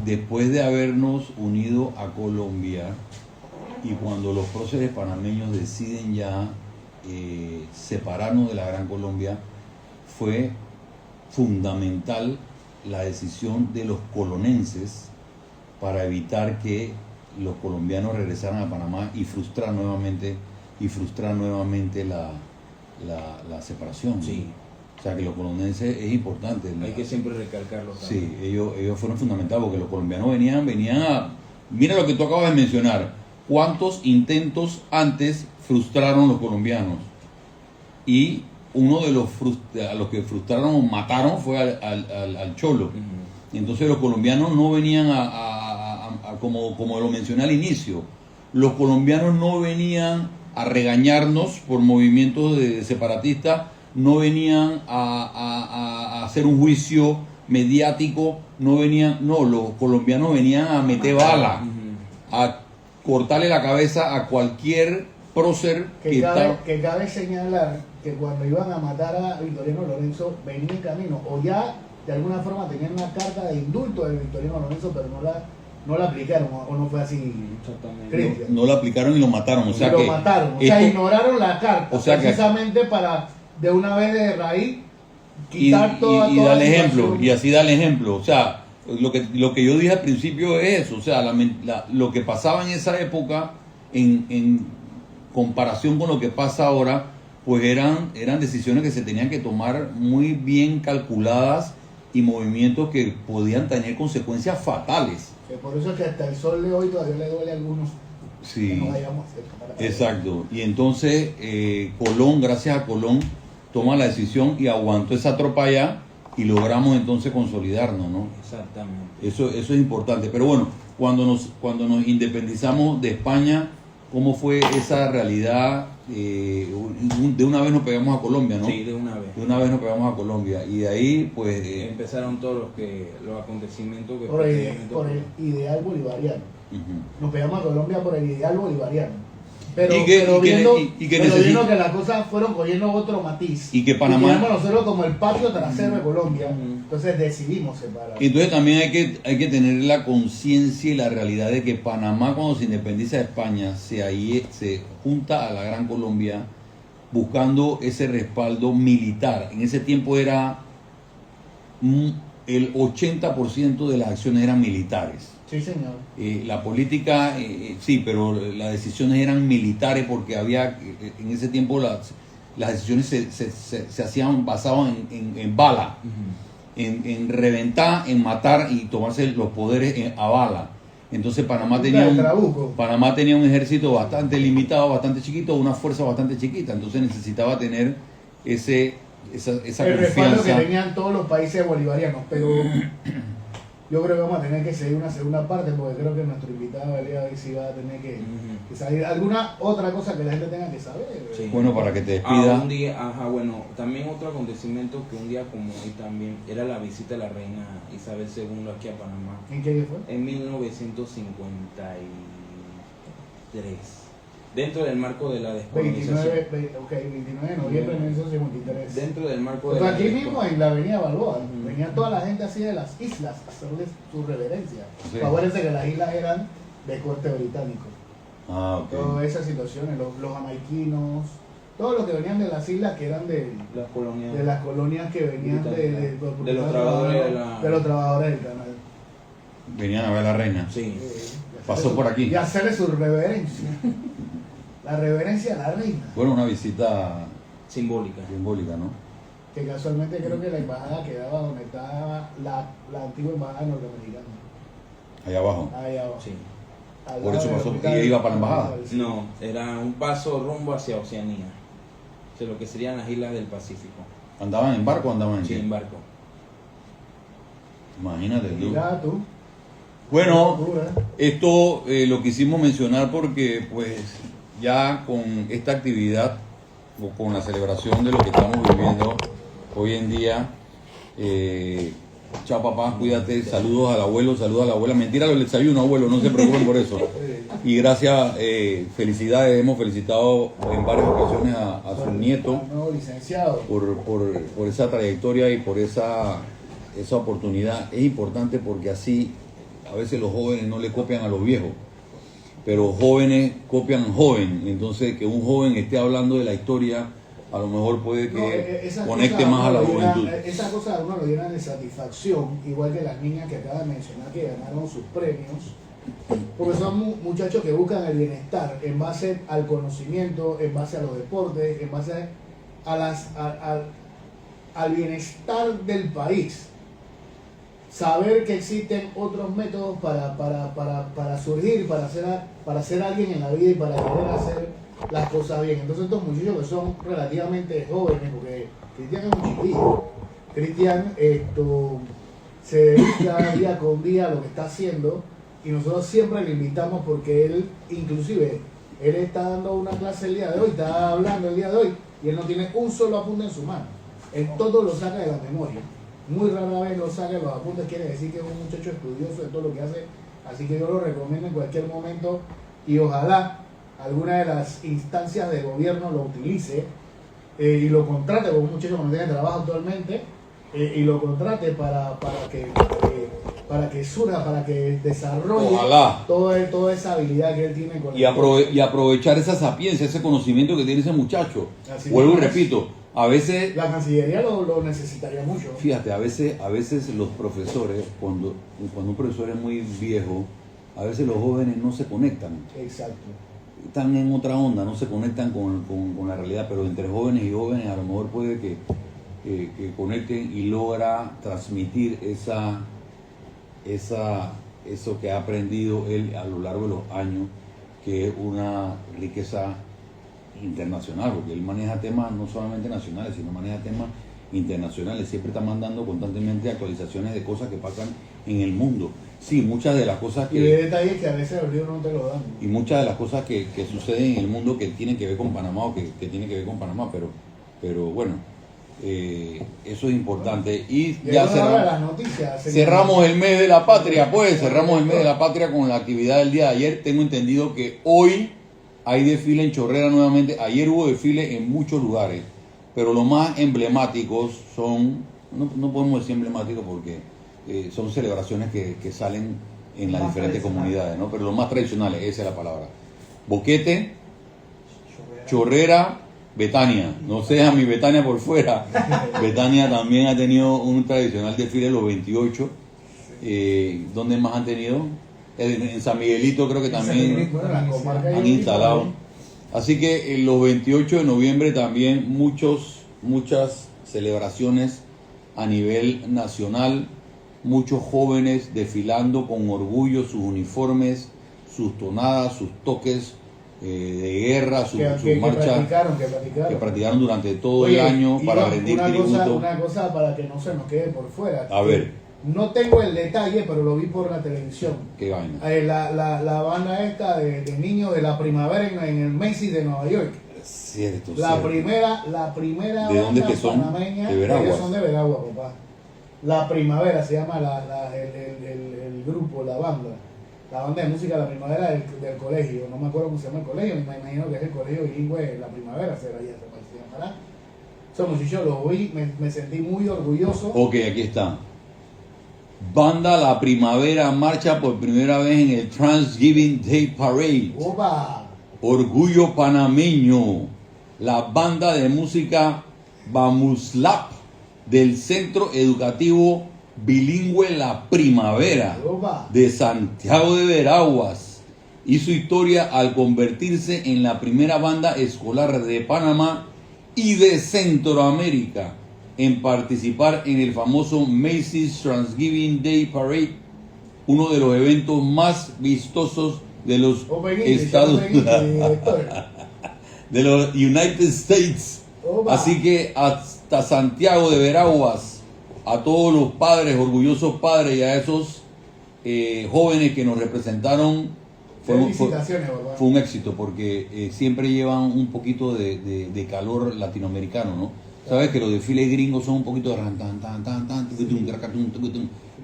después de habernos unido a Colombia y cuando los próceres panameños deciden ya separarnos de la Gran Colombia, fue fundamental la decisión de los colonenses para evitar que los colombianos regresaran a Panamá y frustrar nuevamente la separación. Sí. O sea que los colonenses es importante. Hay que siempre recalcarlo Sí, también. ellos fueron fundamentales porque los colombianos venían a... Mira lo que tú acabas de mencionar. ¿Cuántos intentos antes frustraron los colombianos? Y uno de a los que frustraron o mataron fue al Cholo. Ujú. Entonces los colombianos no venían como lo mencioné al inicio, los colombianos no venían a regañarnos por movimientos de separatistas, no venían a hacer un juicio mediático, los colombianos venían a meter bala, Ujú. a cortarle la cabeza a cualquier prócer que estaba... Que cabe señalar que cuando iban a matar a Victoriano Lorenzo venía en camino, o ya de alguna forma tenían una carta de indulto de Victoriano Lorenzo, pero no la aplicaron, o no fue así. Exactamente. Cristian. No lo aplicaron y lo mataron, o sea Y lo que... mataron, o sea, esto- ignoraron la carta, o sea que- precisamente para de una vez de raíz y quitar toda darle situación. ejemplo, y así darle ejemplo. O sea, lo que yo dije al principio es eso, o sea, lo que pasaba en esa época, en comparación con lo que pasa ahora, pues eran decisiones que se tenían que tomar muy bien calculadas y movimientos que podían tener consecuencias fatales. Que por eso es que hasta el sol de hoy todavía le duele a algunos Sí. Que no vayamos a hacer para Exacto. Y entonces Colón, gracias a Colón, toma la decisión y aguantó esa tropa allá y logramos entonces consolidarnos, ¿no? Exactamente. Eso es importante. Pero bueno, cuando nos independizamos de España, ¿cómo fue esa realidad? De una vez nos pegamos a Colombia, ¿no? Sí, de una vez. De una vez nos pegamos a Colombia. Y de ahí, pues... Empezaron todos los acontecimientos que por el prácticamente- ideal bolivariano. ujú. Nos pegamos a Colombia por el ideal bolivariano. Pero, Y que- pero y que- viendo, y que pero necesi- viendo que las cosas fueron cogiendo otro matiz. Y que Panamá- queríamos nosotros como el patio trasero de Colombia. Ujú. Entonces decidimos separar. Entonces también hay que tener la conciencia y la realidad de que Panamá, cuando se independiza de España, se junta a la Gran Colombia buscando ese respaldo militar. En ese tiempo era el 80% de las acciones eran militares. Sí, señor. La política, sí, pero las decisiones eran militares porque había, en ese tiempo las decisiones se hacían basadas en bala. Ujú. En reventar, en matar y tomarse los poderes a bala. Entonces Panamá Trabuco. tenía un ejército bastante limitado, bastante chiquito, una fuerza bastante chiquita. Entonces necesitaba tener esa El respaldo que confianza. tenían todos los países bolivarianos. Pero yo creo que vamos a tener que seguir una segunda parte porque creo que nuestro invitado el día de hoy sí va a tener que salir. ¿Alguna otra cosa que la gente tenga que saber? Sí. Bueno, para que te despidas. Un día, bueno, también otro acontecimiento que un día como hoy también era la visita de la reina Isabel II aquí a Panamá ¿En qué año fue? en 1953, dentro del marco de la descolonización. 29 de noviembre de 1953. Dentro del marco de Pues la aquí mismo en la avenida Balboa, Ujú. venía toda la gente así de las islas a hacerles su reverencia. Sí. Acuérdense que las islas eran de corte británico. Ah, ok. Todas esas situaciones, los jamaiquinos, todos los que venían de las islas que eran de las colonias. las colonias que venían De los trabajadores de la- de los trabajadores del canal. Venían a ver a la reina. Sí. Y Pasó hacerle por aquí. Y hacerle su reverencia. La reverencia a la reina. Bueno, una visita Simbólica. simbólica, ¿no? Que casualmente creo que la embajada quedaba donde estaba la antigua embajada norteamericana. Allá abajo. Allá abajo. Sí. Al Por lado eso del pasó. hospital. ¿Y ella iba para la embajada? No, era un paso rumbo hacia Oceanía, de lo que serían las islas del Pacífico. ¿Andaban en barco o andaban en Sí, qué? en barco. Imagínate tú. Mira tú. Bueno, Locura. esto lo quisimos mencionar porque pues ya con esta actividad o con la celebración de lo que estamos viviendo hoy en día, chao papá, cuídate, saludos al abuelo, saludos a la abuela, mentira los desayunos abuelo, no se preocupen por eso. Y gracias, felicidades, hemos felicitado en varias ocasiones a su nieto Al nuevo licenciado. por esa trayectoria y por esa oportunidad. Es importante porque así a veces los jóvenes no le copian a los viejos, pero jóvenes copian joven. Entonces que un joven esté hablando de la historia a lo mejor puede que esas conecte cosas más a la uno lo llena- juventud. Esas cosas a uno lo llenan de satisfacción, igual que las niñas que acaba de mencionar que ganaron sus premios, porque son muchachos que buscan el bienestar en base al conocimiento, en base a los deportes, en base al bienestar del país. Saber que existen otros métodos para surgir, para ser alguien en la vida y para querer hacer las cosas bien. Entonces estos muchachos que son relativamente jóvenes, porque Cristian es un chiquillo, Cristian se dedica día con día a lo que está haciendo y nosotros siempre le invitamos porque él, inclusive, él está dando una clase el día de hoy, está hablando el día de hoy y él no tiene un solo apunte en su mano. Él todo lo saca de la memoria. Muy rara vez lo saca de los apuntes, quiere decir que es un muchacho estudioso de todo lo que hace. Así que yo lo recomiendo en cualquier momento y ojalá alguna de las instancias de gobierno lo utilice y lo contrate, porque un muchacho que no tiene trabajo actualmente, y lo contrate para que surja, para que desarrolle Ojalá. toda esa habilidad que él tiene con Y aprovechar esa sapiencia, ese conocimiento que tiene ese muchacho. Así Vuelvo y es. repito, a veces, La Cancillería lo necesitaría mucho. fíjate, a veces los profesores, cuando un profesor es muy viejo, a veces los jóvenes no se conectan. Exacto. Están en otra onda, no se conectan con la realidad, pero entre jóvenes y jóvenes a lo mejor puede que conecten y logra transmitir eso que ha aprendido él a lo largo de los años que es una riqueza internacional, porque él maneja temas no solamente nacionales, sino maneja temas internacionales. Siempre está mandando constantemente actualizaciones de cosas que pasan en el mundo. Sí, muchas de las cosas Y de detalles que a veces los libros no te lo dan. y muchas de las cosas que suceden en el mundo que tienen que ver con Panamá o que tienen que ver con Panamá, pero bueno, eso es importante. Y ya las noticias, cerramos el mes de la patria, pues cerramos el mes de la patria con la actividad del día de ayer. Tengo entendido que hoy hay desfile en Chorrera nuevamente. Ayer hubo desfile en muchos lugares, pero los más emblemáticos son, no podemos decir emblemáticos porque son celebraciones que salen en las diferentes comunidades, ¿no? Pero los más tradicionales, esa es la palabra. Boquete, Chorrera, Betania. No sea mi Betania por fuera. Betania también ha tenido un tradicional desfile los 28. ¿Dónde más han tenido? En San Miguelito creo que también han instalado. Así que en los 28 de noviembre también muchas celebraciones a nivel nacional, muchos jóvenes desfilando con orgullo sus uniformes, sus tonadas, sus toques de guerra, sus marchas que practicaron durante todo el año para rendir tributo. Una cosa para que no se nos quede por fuera. A ver. No tengo el detalle, pero lo vi por la televisión. ¿Qué vaina? La banda esta de niños de la primavera en el Macy's de Nueva York. Cierto, La cierto. primera ¿De dónde banda que son? panameña. De Veraguas. Ellos son de Veraguas, papá. La Primavera se llama el grupo, la banda de música La Primavera del colegio. No me acuerdo cómo se llama el colegio, me imagino que es el colegio bilingüe La Primavera, se llamará. Somos y yo lo vi, me sentí muy orgulloso. Ok, aquí está. Banda La Primavera marcha por primera vez en el Thanksgiving Day Parade. ¡Opa! Orgullo panameño. La banda de música Bamuslap del Centro Educativo Bilingüe La Primavera ¡Opa! de Santiago de Veraguas hizo historia al convertirse en la primera banda escolar de Panamá y de Centroamérica en participar en el famoso Macy's Thanksgiving Day Parade, uno de los eventos más vistosos de los Estados de los United States. Opa. Así que hasta Santiago de Veraguas, a todos los padres, orgullosos padres, y a esos jóvenes que nos representaron, Felicitaciones, papá. fue un éxito porque siempre llevan un poquito de calor latinoamericano, ¿no? Sabes que los desfiles gringos son un poquito de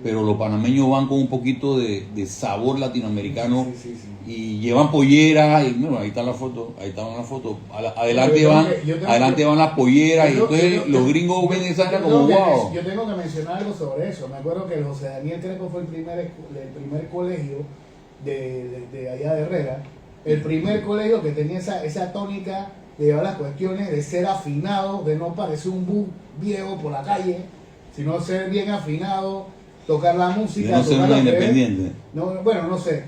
pero los panameños van con un poquito de sabor latinoamericano. Sí. Y llevan polleras, y bueno, ahí está la foto, adelante van las polleras, y entonces los gringos ven esa área como wow. Yo tengo que mencionar algo sobre eso. Me acuerdo que José Daniel Crepo fue el primer colegio de allá de Herrera, el primer colegio que tenía esa tónica de llevar las cuestiones de ser afinado, de no parecer un bus viejo por la calle, sino ser bien afinado, tocar la música, De no ser una independiente. No sé,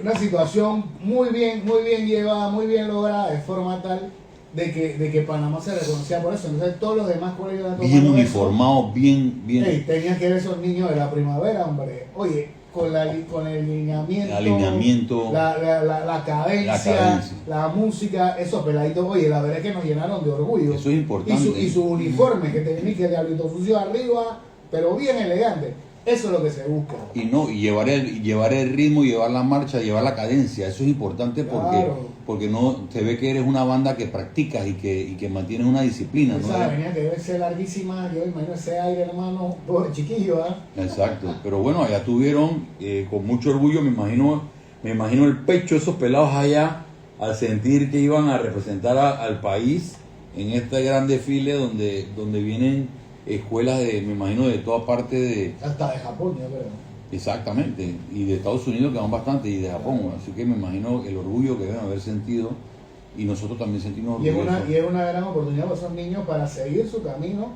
una situación muy bien llevada, muy bien lograda, de forma tal de que Panamá se reconocía por eso. Entonces todos los demás colegios bien uniformados, bien. Hey, tenían que ver esos niños de la primavera, hombre. Oye, con el lineamiento, la cadencia, la música, esos peladitos, oye, la verdad es que nos llenaron de orgullo. Eso es importante. Y su uniforme, que tenía que diablito sucio arriba, pero bien elegante. Eso es lo que se busca. Y llevar el ritmo, llevar la marcha, llevar la cadencia. Eso es importante porque no se ve que eres una banda que practicas y que mantienes una disciplina. Esa avenida que debe ser larguísima, yo imagino ese aire, hermano, pobre chiquillo, ¿ah? Exacto. Pero bueno, allá tuvieron con mucho orgullo, me imagino el pecho de esos pelados allá al sentir que iban a representar al país en este gran desfile donde vienen escuelas me imagino de toda parte de... Hasta de Japón, yo creo. Exactamente, y de Estados Unidos que van bastante, y de Japón, así que me imagino el orgullo que deben haber sentido, y nosotros también sentimos orgullo. Y es una gran oportunidad para esos niños para seguir su camino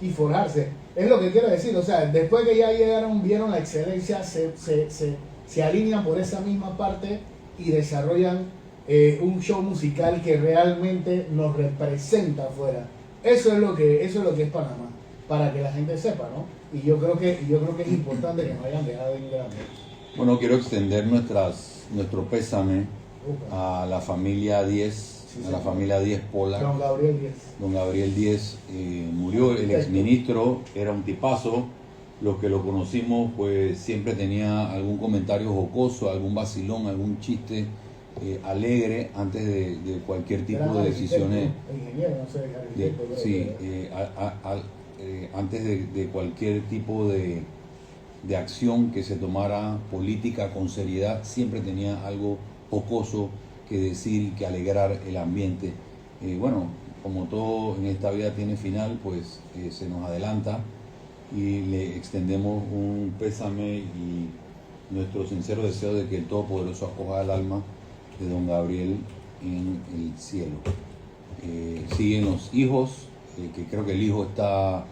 y forjarse. Es lo que quiero decir, o sea, después que ya llegaron, vieron la excelencia, se alinean por esa misma parte y desarrollan un show musical que realmente nos representa afuera. Eso es lo que es Panamá, para que la gente sepa, ¿no? Y yo creo que es importante que nos hayan dejado en grande. Bueno, quiero extender nuestro pésame Upa. a la familia 10, Sí, a la sí. familia 10 Pola. Don Gabriel Díaz. Don Gabriel 10 murió, el exministro, era un tipazo. Los que lo conocimos, pues siempre tenía algún comentario jocoso, algún vacilón, algún chiste alegre antes de cualquier tipo Era de arquitecto, decisiones. ingeniero, no sé, arquitecto. creo Sí, que era. antes de cualquier tipo de acción que se tomara política con seriedad, siempre tenía algo jocoso que decir, que alegrar el ambiente. Bueno, como todo en esta vida tiene final, pues se nos adelanta y le extendemos un pésame y nuestro sincero deseo de que el Todopoderoso acoja el alma de don Gabriel en el cielo. Siguen los hijos, que creo que el hijo está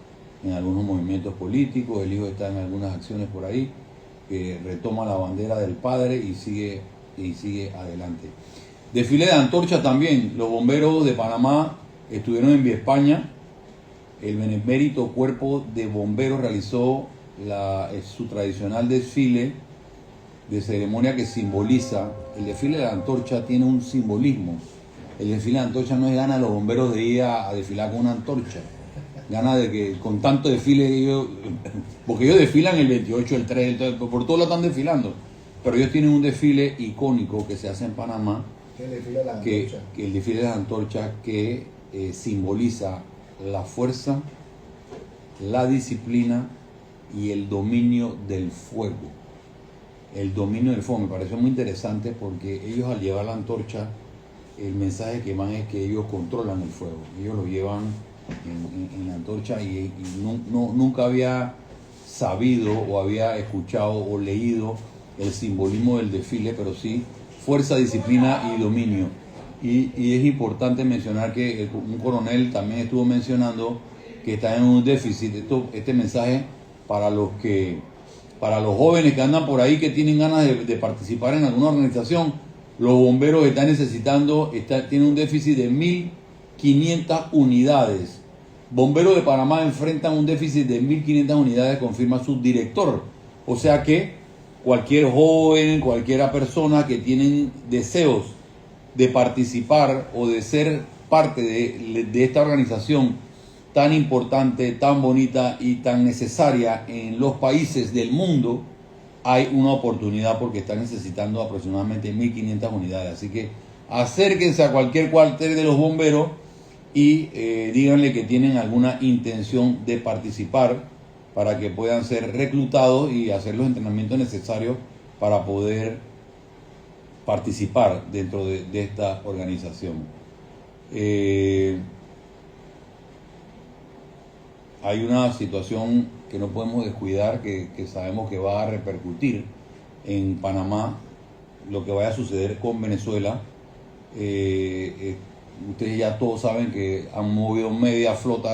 en algunos movimientos políticos, el hijo está en algunas acciones por ahí, retoma la bandera del padre y sigue adelante. Desfile de antorcha también, los bomberos de Panamá estuvieron en Vía España, el benemérito cuerpo de bomberos realizó su tradicional desfile de ceremonia que simboliza, el desfile de la antorcha tiene un simbolismo. El desfile de antorcha no es gana de los bomberos de ir a desfilar con una antorcha, gana de que con tanto desfile ellos, porque ellos desfilan el 28, el 3, por todos lados están desfilando, pero ellos tienen un desfile icónico que se hace en Panamá, Que el desfile de la que antorcha. el desfile de la antorcha que simboliza la fuerza, la disciplina y el dominio del fuego. El dominio del fuego me pareció muy interesante porque ellos al llevar la antorcha, el mensaje que van es que ellos controlan el fuego. Ellos lo llevan en la antorcha y nunca había sabido o había escuchado o leído el simbolismo del desfile, pero sí fuerza, disciplina y dominio. Y es importante mencionar que un coronel también estuvo mencionando que está en un déficit. Este mensaje para los jóvenes que andan por ahí, que tienen ganas de participar en alguna organización, los bomberos están necesitando, tienen un déficit de 1.500 unidades. Bomberos de Panamá enfrentan un déficit de 1.500 unidades, confirma su director. O sea que cualquier joven, cualquiera persona que tienen deseos de participar o de ser parte de esta organización tan importante, tan bonita y tan necesaria en los países del mundo, hay una oportunidad porque están necesitando aproximadamente 1.500 unidades. Así que acérquense a cualquier cuartel de los bomberos y díganle que tienen alguna intención de participar para que puedan ser reclutados y hacer los entrenamientos necesarios para poder participar dentro de esta organización. Hay una situación que no podemos descuidar, que sabemos que va a repercutir en Panamá, lo que vaya a suceder con Venezuela. Ustedes ya todos saben que han movido media flota,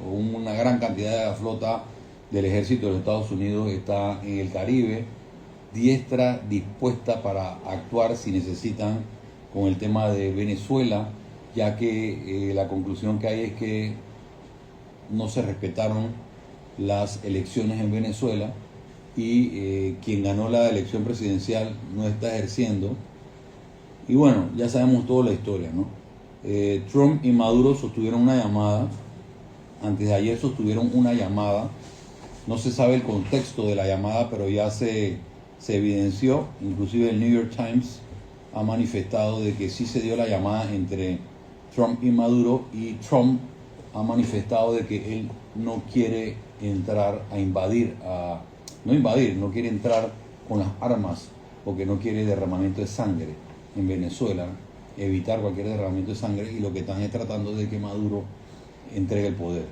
o una gran cantidad de la flota del ejército de los Estados Unidos está en el Caribe, diestra, dispuesta para actuar si necesitan con el tema de Venezuela, ya que la conclusión que hay es que no se respetaron las elecciones en Venezuela y quien ganó la elección presidencial no está ejerciendo. Y bueno, ya sabemos toda la historia, ¿no? Trump y Maduro sostuvieron una llamada, antes de ayer sostuvieron una llamada, no se sabe el contexto de la llamada, pero ya se evidenció, inclusive el New York Times ha manifestado de que sí se dio la llamada entre Trump y Maduro, y Trump ha manifestado de que él no quiere entrar a invadir, no quiere entrar con las armas porque no quiere derramamiento de sangre en Venezuela, evitar cualquier derramamiento de sangre, y lo que están es tratando de que Maduro entregue el poder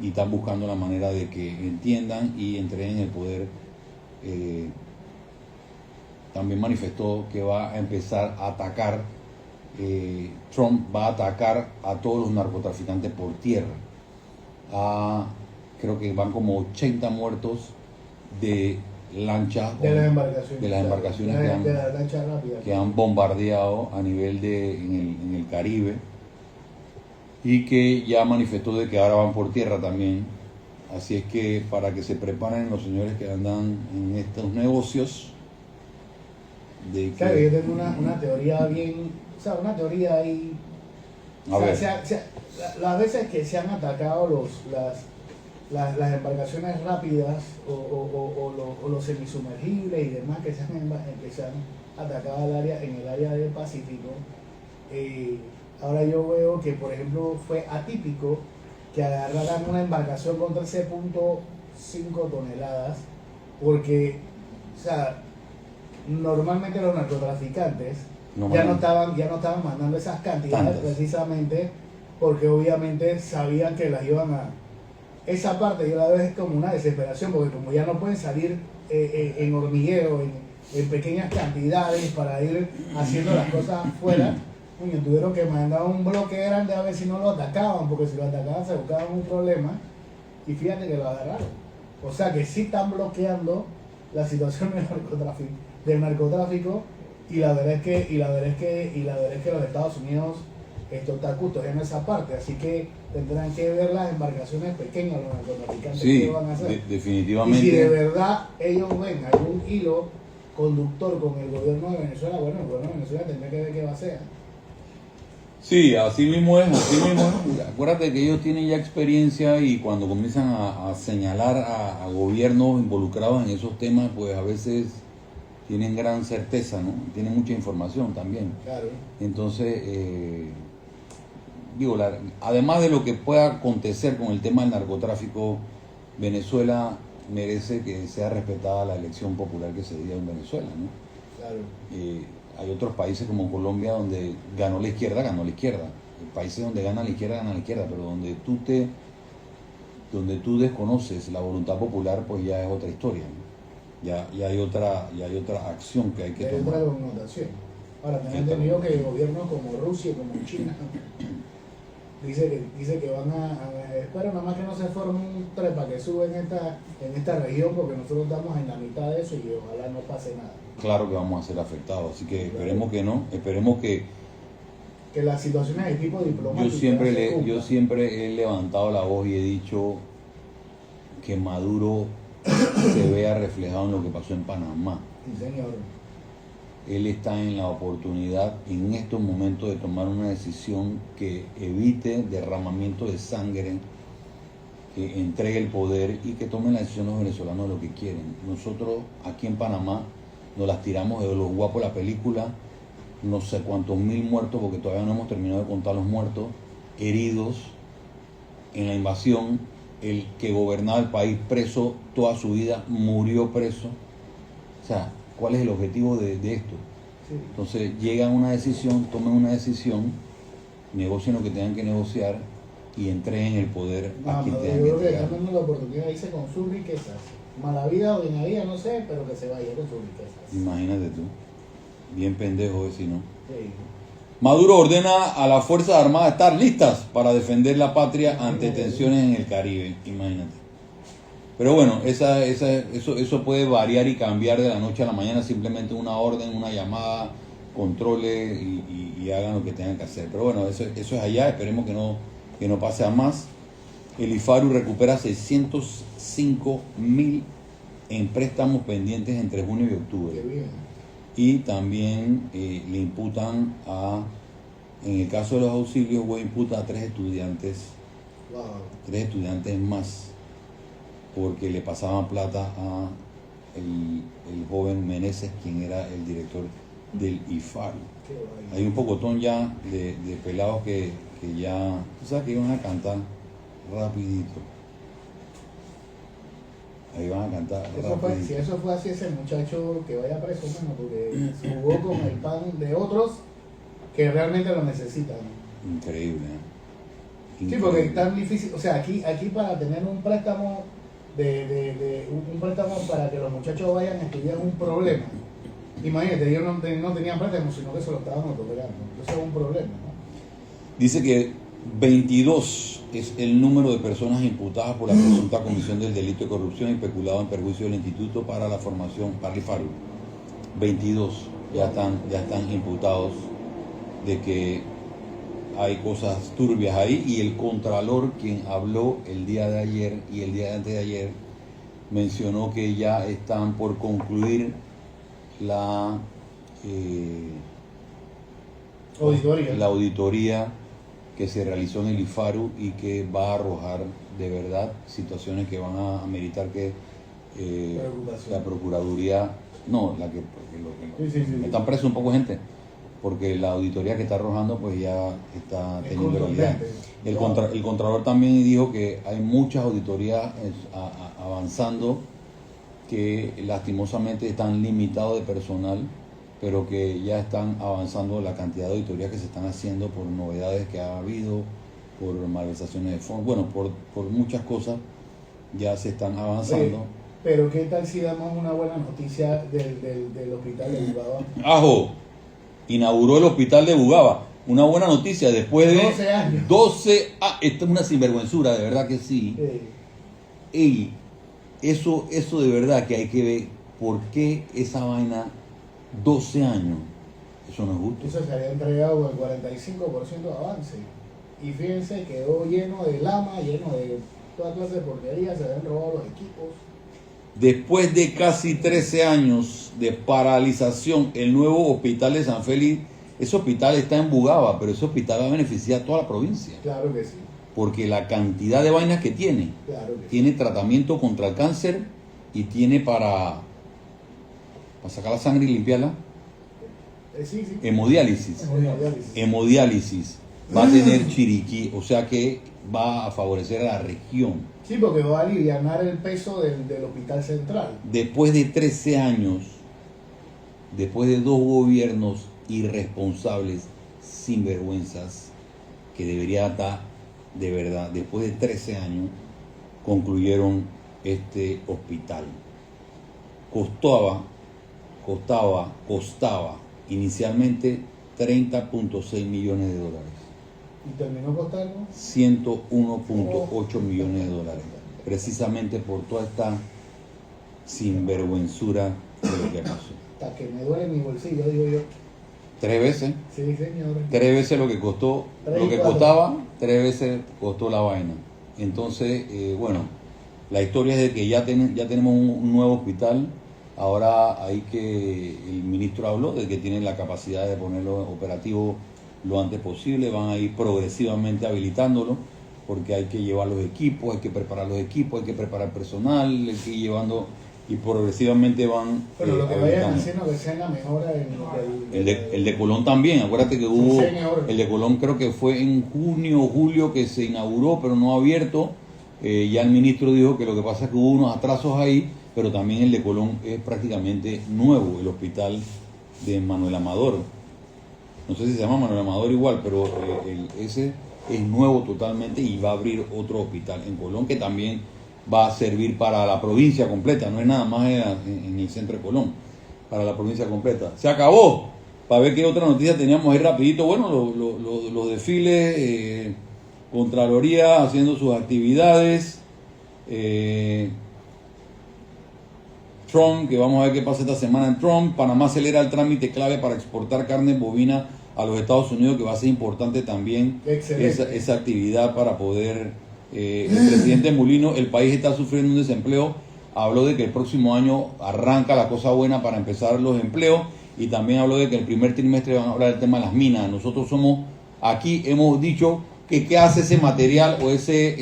y están buscando la manera de que entiendan y entreguen el poder. También manifestó que va a empezar a atacar, Trump va a atacar a todos los narcotraficantes por tierra. Creo que van como 80 muertos de lanchas, De las embarcaciones. de las embarcaciones de la lancha rápida. que han bombardeado a nivel en el Caribe, y que ya manifestó de que ahora van por tierra también. Así es que para que se preparen los señores que andan en estos negocios, de Claro, que... yo tengo una teoría bien, o sea, una teoría ahí. A O ver. sea, las veces que se han atacado las embarcaciones rápidas o los semisumergibles y demás que se han atacado en el área del Pacífico, ahora yo veo que, por ejemplo, fue atípico que agarraran una embarcación con 13.5 toneladas, porque, o sea, normalmente los narcotraficantes ya no estaban mandando esas cantidades precisamente porque obviamente sabían que las iban a... Esa parte yo la veo es como una desesperación, porque como ya no pueden salir en hormiguero, en pequeñas cantidades para ir haciendo las cosas afuera, coño, tuvieron que mandar un bloque grande a ver si no lo atacaban, porque si lo atacaban se buscaban un problema, y fíjate que lo agarraron. O sea que sí están bloqueando la situación del narcotráfico, y la verdad es que los Estados Unidos está custodiando esa parte, así que tendrán que ver las embarcaciones pequeñas, los narcotraficantes, Sí, que van a hacer. definitivamente. Y si de verdad ellos ven algún hilo conductor con el gobierno de Venezuela, bueno, el gobierno de Venezuela tendrá que ver qué va a hacer. Sí, así mismo es, así mismo es. Acuérdate que ellos tienen ya experiencia y cuando comienzan a señalar a gobiernos involucrados en esos temas, pues a veces tienen gran certeza, ¿no? Tienen mucha información también. Claro. Entonces, además de lo que pueda acontecer con el tema del narcotráfico, Venezuela merece que sea respetada la elección popular que se dio en Venezuela, ¿no? Claro. Hay otros países como Colombia donde ganó la izquierda. Hay países donde gana la izquierda, pero donde tú desconoces la voluntad popular, pues ya es otra historia, ¿no? Ya hay otra acción que hay que Hay tomar. otra connotación. Ahora, también he entendido que gobiernos como Rusia, como China, dice que van espero nada más que no se forme un trepa que sube en esta región, porque nosotros estamos en la mitad de eso y ojalá no pase nada. Claro que vamos a ser afectados, así que esperemos que no, esperemos que... Que las situaciones de tipo diplomático... Yo siempre he levantado la voz y he dicho que Maduro se vea reflejado en lo que pasó en Panamá. Sí, señor. Él está en la oportunidad en estos momentos de tomar una decisión que evite derramamiento de sangre, que entregue el poder y que tomen la decisión los venezolanos de lo que quieren. Nosotros aquí en Panamá nos las tiramos de los guapos de la película, no sé cuántos mil muertos, porque todavía no hemos terminado de contar los muertos, heridos en la invasión, el que gobernaba el país preso toda su vida, murió preso. O sea, ¿cuál es el objetivo de esto? Sí. Entonces llegan a una decisión, tomen una decisión, negocien lo que tengan que negociar y entreguen el poder a quien tengan que yo creo que entregar. están dando la oportunidad de irse con sus riquezas. Mala vida o buena vida, no sé, pero que se vaya con sus riquezas. Imagínate tú, bien pendejo es si no. Sí. Maduro ordena a las Fuerzas Armadas estar listas para defender la patria ante tensiones en el Caribe, imagínate. Pero bueno, eso puede variar y cambiar de la noche a la mañana, simplemente una orden, una llamada, controle y hagan lo que tengan que hacer. Pero bueno, eso es allá, esperemos que no pase a más. El IFARU recupera 605.000 en préstamos pendientes entre junio y octubre. Qué bien. Y también le imputan en el caso de los auxilios, imputa a 3 estudiantes más, porque le pasaban plata a el joven Meneses, quien era el director del IFARU. Hay un pocotón ya de pelados que ya, tú sabes que iban a cantar rapidito. Ahí van a cantar rapidito. Si eso fue así, ese muchacho que vaya preso, mano, porque se jugó con el pan de otros que realmente lo necesitan. Increíble, ¿eh? Sí, porque es tan difícil, o sea, aquí para tener un préstamo un préstamo para que los muchachos vayan a estudiar es un problema. Imagínate, ellos no tenían préstamo, sino que se lo estaban otorgando. Eso es un problema, ¿no? Dice que 22 es el número de personas imputadas por la presunta comisión del delito de corrupción y peculado en perjuicio del Instituto para la Formación, para el IFARU. 22 ya están imputados de que hay cosas turbias ahí, y el contralor, quien habló el día de ayer y el día de antes de ayer, mencionó que ya están por concluir Auditoría. la auditoría que se realizó en el IFARU y que va a arrojar de verdad situaciones que van a ameritar que Preocupación. la Procuraduría, no, la que, Sí. están presos un poco gente, porque la auditoría que está arrojando pues ya está Es teniendo realidad. contundente. El Contralor también dijo que hay muchas auditorías avanzando que lastimosamente están limitados de personal, pero que ya están avanzando la cantidad de auditorías que se están haciendo por novedades que ha habido, por malversaciones de fondos, bueno, por muchas cosas ya se están avanzando. Pero ¿qué tal si damos una buena noticia del hospital de Bugaba? Ajo, inauguró el hospital de Bugaba. Una buena noticia después de 12 años. 12 esto es una sinvergüenzura, de verdad que sí. Ey, eso de verdad que hay que ver por qué esa vaina 12 años. Eso no es justo. Eso se había entregado el 45% de avance. Y fíjense, quedó lleno de lama, lleno de toda clase de porquería, se habían robado los equipos. Después de casi 13 años de paralización, el nuevo hospital de San Félix, ese hospital está en Bugaba, pero ese hospital va a beneficiar a toda la provincia. Claro que sí. Porque la cantidad de vainas que tiene, Claro que sí. tiene tratamiento contra el cáncer y tiene para sacar la sangre y limpiarla, Sí. hemodiálisis. Hemodiálisis. Hemodiálisis. Va a tener Chiriquí, o sea que va a favorecer a la región. Sí, porque va a aliviar el peso del hospital central. Después de 13 años, después de 2 gobiernos irresponsables, sinvergüenzas, que debería estar de verdad, después de 13 años, concluyeron este hospital. Costaba inicialmente 30.6 millones de dólares. Y terminó costando 101.8 millones de dólares, precisamente por toda esta sinvergüenzura de lo que pasó. hasta que me duele mi bolsillo, digo yo. 3 veces, Sí, señor. 3 veces lo que costó, lo que 4. costaba, 3 veces costó la vaina. Entonces, bueno, la historia es de que ya tenemos un nuevo hospital. Ahora hay que, el ministro habló de que tienen la capacidad de ponerlo operativo lo antes posible, van a ir progresivamente habilitándolo, porque hay que llevar los equipos, hay que preparar los equipos, hay que preparar personal, hay que ir llevando y progresivamente van Pero lo que vayan habilitando. haciendo que sea la mejora El de Colón también, acuérdate que hubo, señor. el de Colón creo que fue en junio o julio que se inauguró, pero no abierto. Ya el ministro dijo que lo que pasa es que hubo unos atrasos ahí, pero también el de Colón es prácticamente nuevo, el hospital de Manuel Amador. No sé si se llama Manuel Amador igual, pero ese es nuevo totalmente y va a abrir otro hospital en Colón que también va a servir para la provincia completa, no es nada más en el centro de Colón, para la provincia completa. Se acabó. Para ver qué otra noticia teníamos ahí rapidito. Bueno, los desfiles, Contraloría haciendo sus actividades, Trump, que vamos a ver qué pasa esta semana en Trump. Panamá acelera el trámite clave para exportar carne bovina a los Estados Unidos, que va a ser importante también esa actividad para poder... el presidente Mulino, el país está sufriendo un desempleo, habló de que el próximo año arranca la cosa buena para empezar los empleos y también habló de que el primer trimestre van a hablar del tema de las minas. Nosotros aquí hemos dicho que qué hace ese material o ese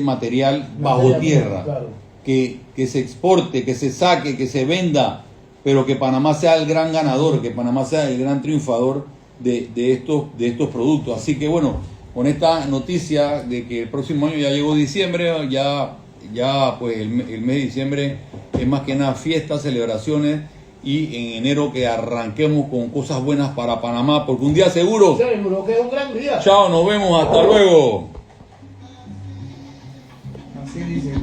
material bajo tierra, claro. que se exporte, que se saque, que se venda, pero que Panamá sea el gran ganador, que Panamá sea el gran triunfador de estos productos. Así que bueno, con esta noticia de que el próximo año ya llegó diciembre, ya pues el mes de diciembre es más que nada fiestas, celebraciones, y en enero que arranquemos con cosas buenas para Panamá, porque un día seguro. Seguro que es un gran día. Chao, nos vemos, hasta luego. Así dice.